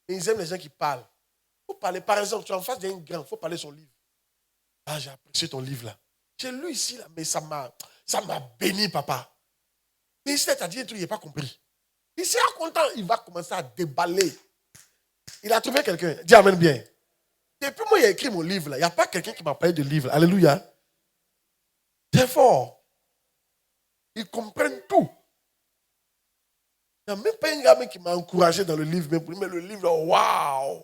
Et ils aiment les gens qui parlent. Il faut parler, par exemple, tu es en face d'un grand, il faut parler son livre. Ah, j'ai apprécié ton livre là. J'ai lu ici là, mais ça m'a béni, papa. Mais ici, tu as dit un truc, il n'a pas compris. Il sera content, il va commencer à déballer. Il a trouvé quelqu'un. Dis amen bien. Depuis moi, j'ai écrit mon livre, là. Il n'y a pas quelqu'un qui m'a parlé de livre. Alléluia. C'est fort. Ils comprennent tout. Il n'y a même pas un gamin qui m'a encouragé dans le livre, mais le livre, waouh!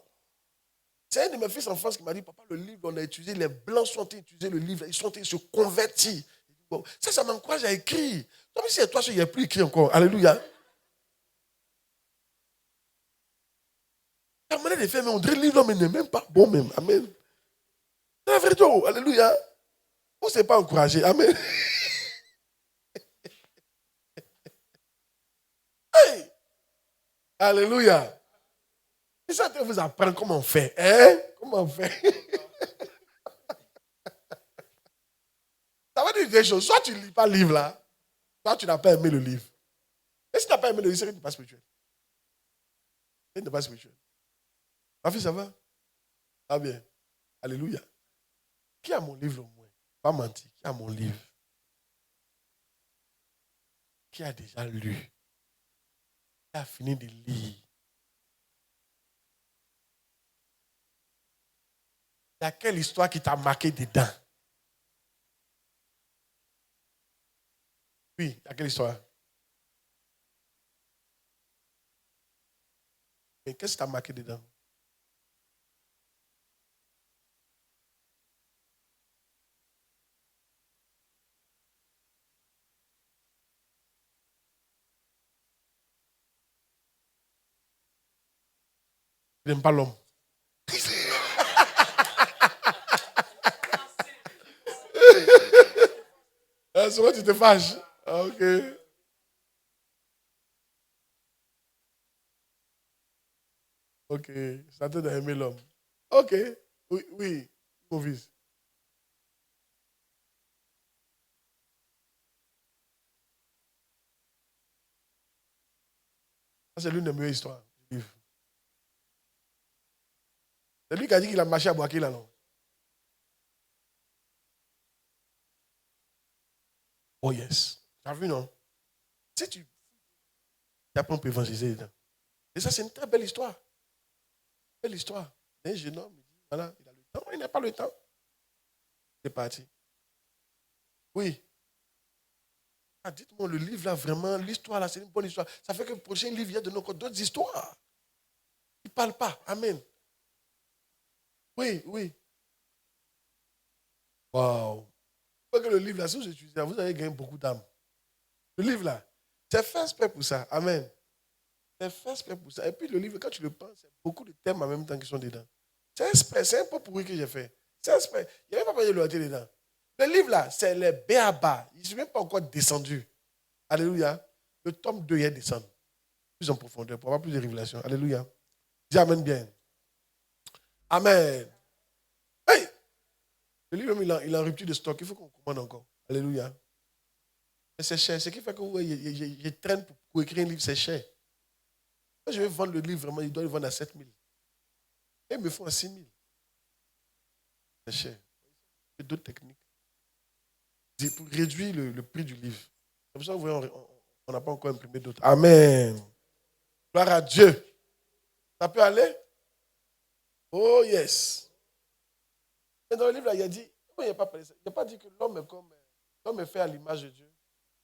C'est un de mes fils en France qui m'a dit, papa, le livre, on a utilisé, les blancs sont utilisés le livre, ils sont se convertis. Bon, ça m'encourage à écrire. Donc, si c'est toi, il n'y a plus écrit encore. Alléluia. La manière de faire, mais on dirait le livre, mais n'est même pas bon même. Amen. C'est la vérité. Alléluia. On ne s'est pas encouragé. Amen. Hey. Alléluia. Et ça, je vous apprendre comment on fait. Hein? Comment on fait? Ça va dire des choses. Soit tu ne lis pas le livre là, soit tu n'as pas aimé le livre. Et si tu n'as pas aimé le livre, c'est que tu n'es pas spirituel. Tu n'es pas spirituel. Ma fille, ça va? Ah bien. Alléluia. Qui a mon livre au moins? Pas menti. Qui a mon livre? Qui a déjà lu? Qui a fini de lire? Il y a quelle histoire qui t'a marqué dedans? Oui, il y a quelle histoire? Mais qu'est-ce qui t'a marqué dedans? Tu n'aimes pas l'homme. C'est vrai, tu te fâches. Ok. Ok. Ça t'a aimé l'homme. Ok. Oui, oui, mon fils. C'est l'une des meilleures histoires du livre. C'est lui qui a dit qu'il a marché à Boaké là, non? Oh yes. Tu as vu, non? Si tu apprends pour évangéliser dedans. Et ça, c'est une très belle histoire. Belle histoire. Un jeune homme, il dit, voilà, il a le temps. Il n'a pas le temps. C'est parti. Oui. Ah, dites-moi, le livre là, vraiment, l'histoire là, c'est une bonne histoire. Ça fait que le prochain livre, il y a de encore d'autres histoires. Il ne parle pas. Amen. Oui, oui. Waouh. Faut que le livre là, si vous utilisez, vous allez gagner beaucoup d'âmes. Le livre là, c'est fait exprès pour ça. Amen. C'est fait exprès pour ça. Et puis le livre, quand tu le penses, c'est beaucoup de thèmes en même temps qui sont dedans. C'est exprès, c'est un peu pourri que j'ai fait. C'est exprès. Il n'y avait pas besoin de loyauté dedans. Le livre là, c'est les béaba. Il ne s'est même pas encore descendu. Alléluia. Le tome 2 est descendu. Plus en profondeur pour avoir plus de révélations. Alléluia. Dis amen bien. Amen. Hey! Le livre, il est en rupture de stock. Il faut qu'on commande encore. Alléluia. Mais c'est cher. Ce qui fait que je traîne pour écrire un livre, c'est cher. Quand je vais vendre le livre, vraiment, il doit le vendre à 7 000. Et ils me font à 6 000. C'est cher. Il y a d'autres techniques. Pour réduire le prix du livre. C'est pour ça que vous voyez, on n'a pas encore imprimé d'autres. Amen. Gloire à Dieu. Ça peut aller? Oh yes. Et dans le livre, là, il a dit, il n'a pas dit que l'homme est comme, l'homme est fait à l'image de Dieu.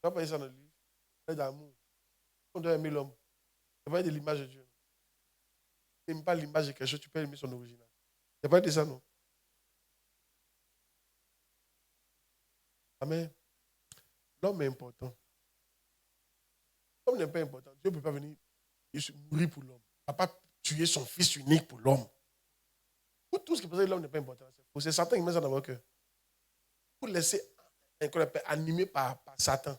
Il n'a pas dit ça dans le livre. Il d'amour. On doit aimer l'homme. Il n'a pas dit de l'image de Dieu. Tu n'aimes pas l'image de quelque chose, tu peux aimer son original. Il n'a pas dit ça, non? Amen. L'homme est important. L'homme n'est pas important. Dieu ne peut pas venir mourir pour l'homme. Il ne va pas tuer son fils unique pour l'homme. Pour tout ce qui peut dire que l'homme n'est pas important. C'est Satan qui met ça dans votre cœur. Pour laisser animé par Satan.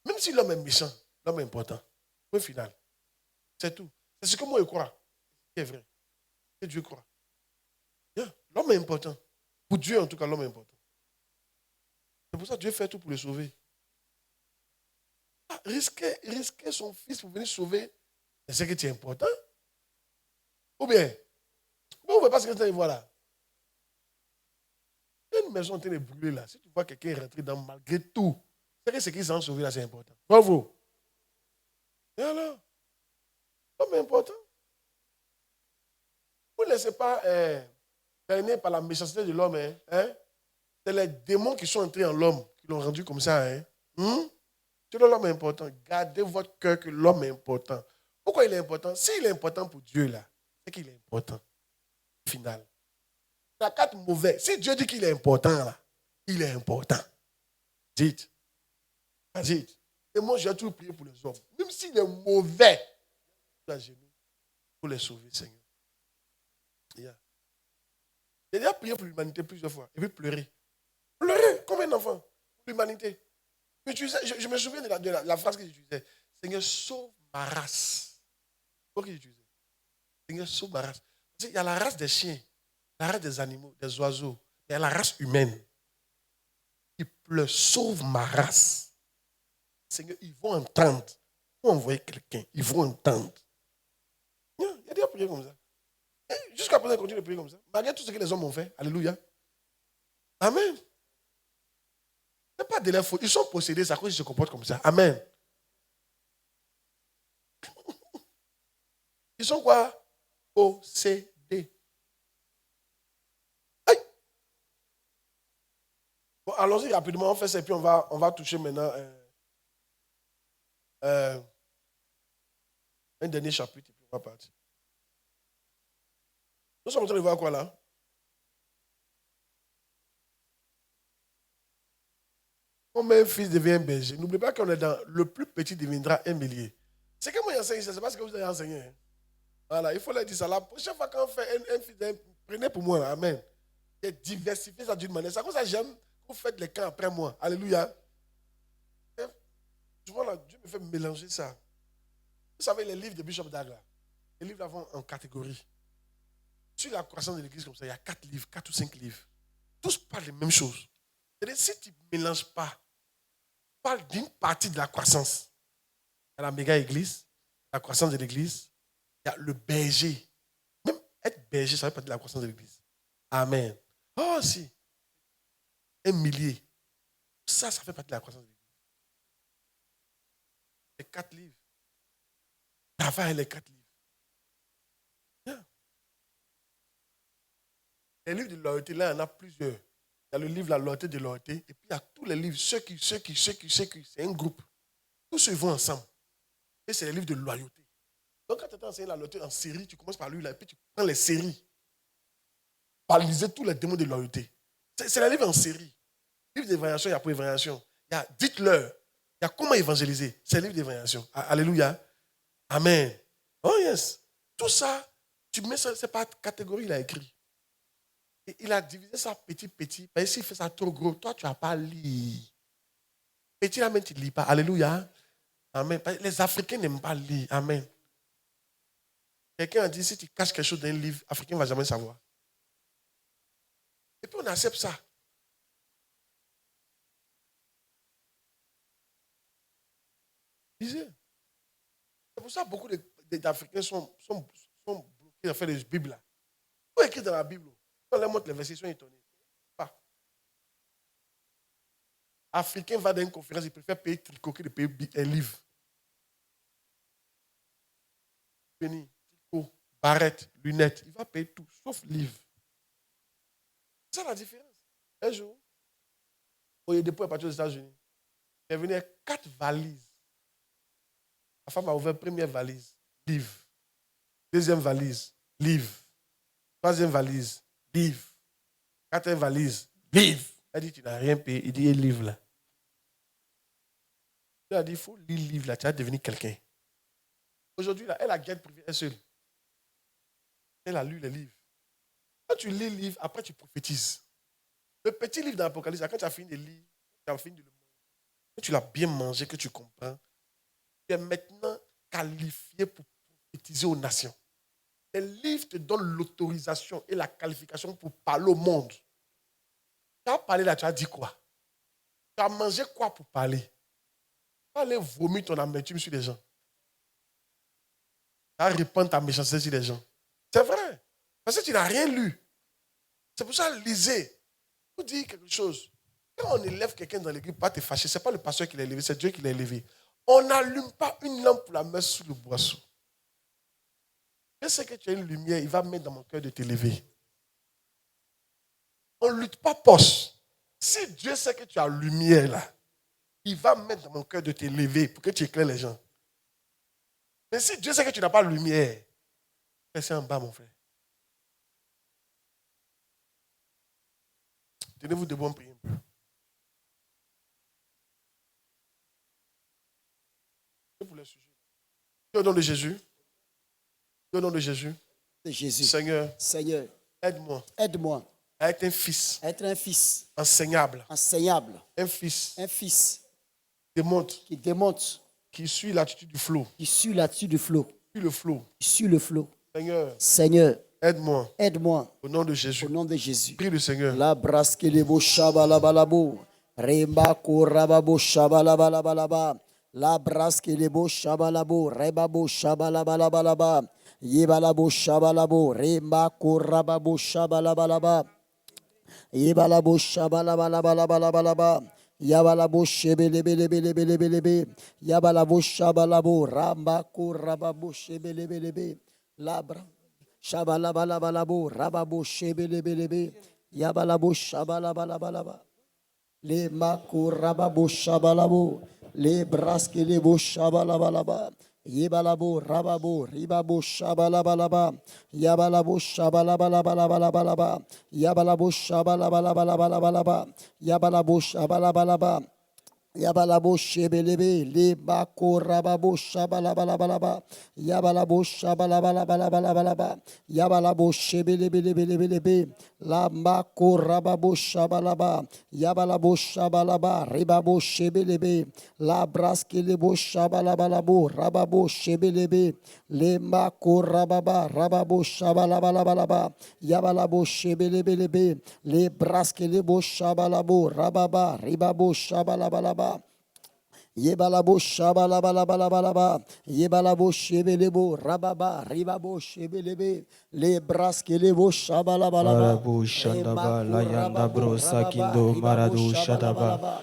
Même si l'homme est méchant, l'homme est important. Point final. C'est tout. C'est ce que moi je crois. C'est vrai. Que Dieu croit. Yeah. L'homme est important. Pour Dieu, en tout cas, l'homme est important. C'est pour ça que Dieu fait tout pour le sauver. Risquer son fils pour venir sauver, c'est ce qui est important. Ou bien, vous ne voyez pas ce que vous allez voir là. Il y a une maison en train de brûler là. Si tu vois quelqu'un rentrer dans malgré tout, c'est que ce qu'ils ont sauvé là, c'est important. Bravo. Et alors, l'homme est important. Vous ne laissez pas Tu es né par la méchanceté de l'homme. Hein? C'est les démons qui sont entrés en l'homme, qui l'ont rendu comme ça. Hein? Tu vois, l'homme est important. Gardez votre cœur que l'homme est important. Pourquoi il est important? S'il est important pour Dieu, là, c'est qu'il est important. Au final. La carte mauvaise. Si Dieu dit qu'il est important, là, il est important. Dites. Dites. Et moi, j'ai toujours prié pour les hommes. Même s'il est mauvais, à genoux pour les sauver, Seigneur. Yeah. J'ai déjà prié pour l'humanité plusieurs fois. Et puis pleurer. Pleurer comme un enfant. Pour l'humanité. Je me souviens de la phrase que j'utilisais. Seigneur, sauve ma race. C'est ce que j'utilisais. Seigneur, sauve ma race. Il y a la race des chiens, la race des animaux, des oiseaux. Il y a la race humaine. Il pleure, sauve ma race. Seigneur, ils vont entendre. Ils vont envoyer quelqu'un. Ils vont entendre. Il y a des prières comme ça. Jusqu'à présent, ils continuent de prier comme ça. Malgré tout ce que les hommes ont fait. Alléluia. Amen. Ce n'est pas de leur faute. Ils sont possédés, c'est à cause qu'ils se comportent comme ça. Amen. Ils sont quoi? Possédés. Aïe. Bon, allons-y rapidement, on fait ça et puis on va toucher maintenant un dernier chapitre et puis on va partir. Nous sommes en train de voir quoi là? Comme un fils devient un berger. N'oubliez pas qu'on est dans le plus petit deviendra un millier. C'est que moi j'enseigne, c'est pas ce que vous avez enseigné. Hein? Voilà, il faut leur dire ça. La prochaine fois qu'on fait un fils prenez pour moi. Amen. Et diversifier ça d'une manière. C'est comme ça que j'aime que vous faites les camps après moi. Alléluia. Souvent, là, Dieu me fait mélanger ça. Vous savez, les livres de Bishop Dag, là, les livres vont en catégorie. Sur la croissance de l'église, comme ça, il y a 4 livres, 4 ou 5 livres. Tous parlent des mêmes choses. C'est-à-dire, si tu ne mélanges pas, parle d'une partie de la croissance. Il y a la méga église, la croissance de l'église, il y a le berger. Même être berger, ça fait partie de la croissance de l'église. Amen. Oh, si. Un millier. Ça fait partie de la croissance de l'église. Les 4 livres. Travaille les 4 livres. Yeah. Les livres de loyauté, là, il y en a plusieurs. Il y a le livre La loyauté de loyauté. Et puis il y a tous les livres, ceux qui, c'est un groupe. Tous ceux vont ensemble. Et c'est les livres de loyauté. Donc quand tu enseignes la loyauté en série, tu commences par lui, là, et puis tu prends les séries. Baliser tous les démons de loyauté. C'est les livres en série. Livre d'évaluation, il y a pour évaluation. Il y a dites-leur. Il y a comment évangéliser. C'est le livre d'évaluation. Alléluia. Amen. Oh yes. Tout ça, tu mets ça, c'est pas catégorie, il a écrit. Et il a divisé ça petit. Mais s'il fait ça trop gros, toi, tu n'as pas lu. Petit, là, même, tu ne lis pas. Alléluia. Amen. Les Africains n'aiment pas lire. Amen. Quelqu'un a dit, si tu caches quelque chose dans un livre, Africain ne va jamais savoir. Et puis, on accepte ça. Lisez. C'est pour ça que beaucoup d'Africains sont bloqués à faire les Bibles. Là. Tout est écrit dans la Bible. Quand on leur montre les versets, ils sont étonnés. Pas. Africain va dans une conférence, il préfère payer tricot que de payer un livre. Béni, tricot, barrette, lunettes, il va payer tout, sauf livre. C'est ça la différence. Un jour, il y a des points à partir des États-Unis. Il est venu avec 4 valises. La femme a ouvert première valise, livre. Deuxième valise, livre. Troisième valise, livre. Quatrième valise, livre. Elle dit, tu n'as rien payé. Il dit, il livre là. Elle a dit, il faut lire le livre là, tu vas devenir quelqu'un. Aujourd'hui, là, elle a gagné privée elle seule. Elle a lu les livres. Quand tu lis le livre, après tu prophétises. Le petit livre d'Apocalypse, quand tu as fini de lire, tu as fini de le manger, quand tu l'as bien mangé, que tu comprends, tu es maintenant qualifié pour prophétiser aux nations. Les livres te donnent l'autorisation et la qualification pour parler au monde. Tu as parlé là, tu as dit quoi? Tu as mangé quoi pour parler? Tu as allé vomir ton amertume sur les gens. Tu as répandre ta méchanceté sur les gens. C'est vrai. Parce que tu n'as rien lu. C'est pour ça, lisez. Vous dites quelque chose. Quand on élève quelqu'un dans l'église, pas te fâcher. Ce n'est pas le pasteur qui l'a élevé, c'est Dieu qui l'a élevé. On n'allume pas une lampe pour la mettre sous le boisseau. Je sais que tu as une lumière, il va mettre dans mon cœur de t'élever. On ne lutte pas poste. Si Dieu sait que tu as lumière là, il va mettre dans mon cœur de t'élever pour que tu éclaires les gens. Mais si Dieu sait que tu n'as pas de lumière, reste en bas, mon frère. Tenez-vous debout, on prie un peu. Pour les sujets. Au nom de Jésus. Au nom de Jésus. De Jésus. Seigneur, Seigneur, aide-moi aide-moi à être un fils à être un fils enseignable. enseignable, Un fils un fils qui démontre, qui démontre, qui suit l'attitude du flot. qui suit là-dessus du flot, Suit le flot. qui suit le flot. Seigneur, Seigneur, aide-moi aide-moi au nom de Jésus. au nom de Jésus. Prie le Seigneur. La braskelebo shabalabalabo. Remba korababo shabalabalabalaba. La braskelebo shabalabo. Rebabo shabalabalabalaba. Yebalabo shabalabo. Remba korababo shabalabalaba. Yebalabo shabalabalabalaba. Yabalabo shebelebelebelebelebe. Yabalabo shabalabo. Ramba korababo shebelebelebe. Labra. Shabalabalabalabo, rababo shebelebelebe, yabalabo shabalabalabalaba, le mako rababo shabalabo, le braskelebo shabalabalaba, yebalabo rababo, ribabo shabalabalaba, yabalabo shabalabalabalaba, yabalabo shabalabalabalaba, yabalabo shabalabalaba. Yabalabo shebelebe le bako rababo shabalabalabalaba yabalabo shabalabalabalaba yabalabo shebelebelebelebe la bako rababo shabalaba yabalabo shabalaba ribabo shebelebe la braskelebo shabalabalabo rababo shebelebe le bako rababa rababo shabalabalabalaba yabalabo shebelebelebe le braskelebo shabalabo rababa ribabo shabalabalaba Yebalabo shabalabalabalaba, yebalabo shebelebo, rababa, ribabo shebelebe, le braskelebo shabalabalaba, Marabu Shandaba Layanda Bro Sakindo Maradu Shadaba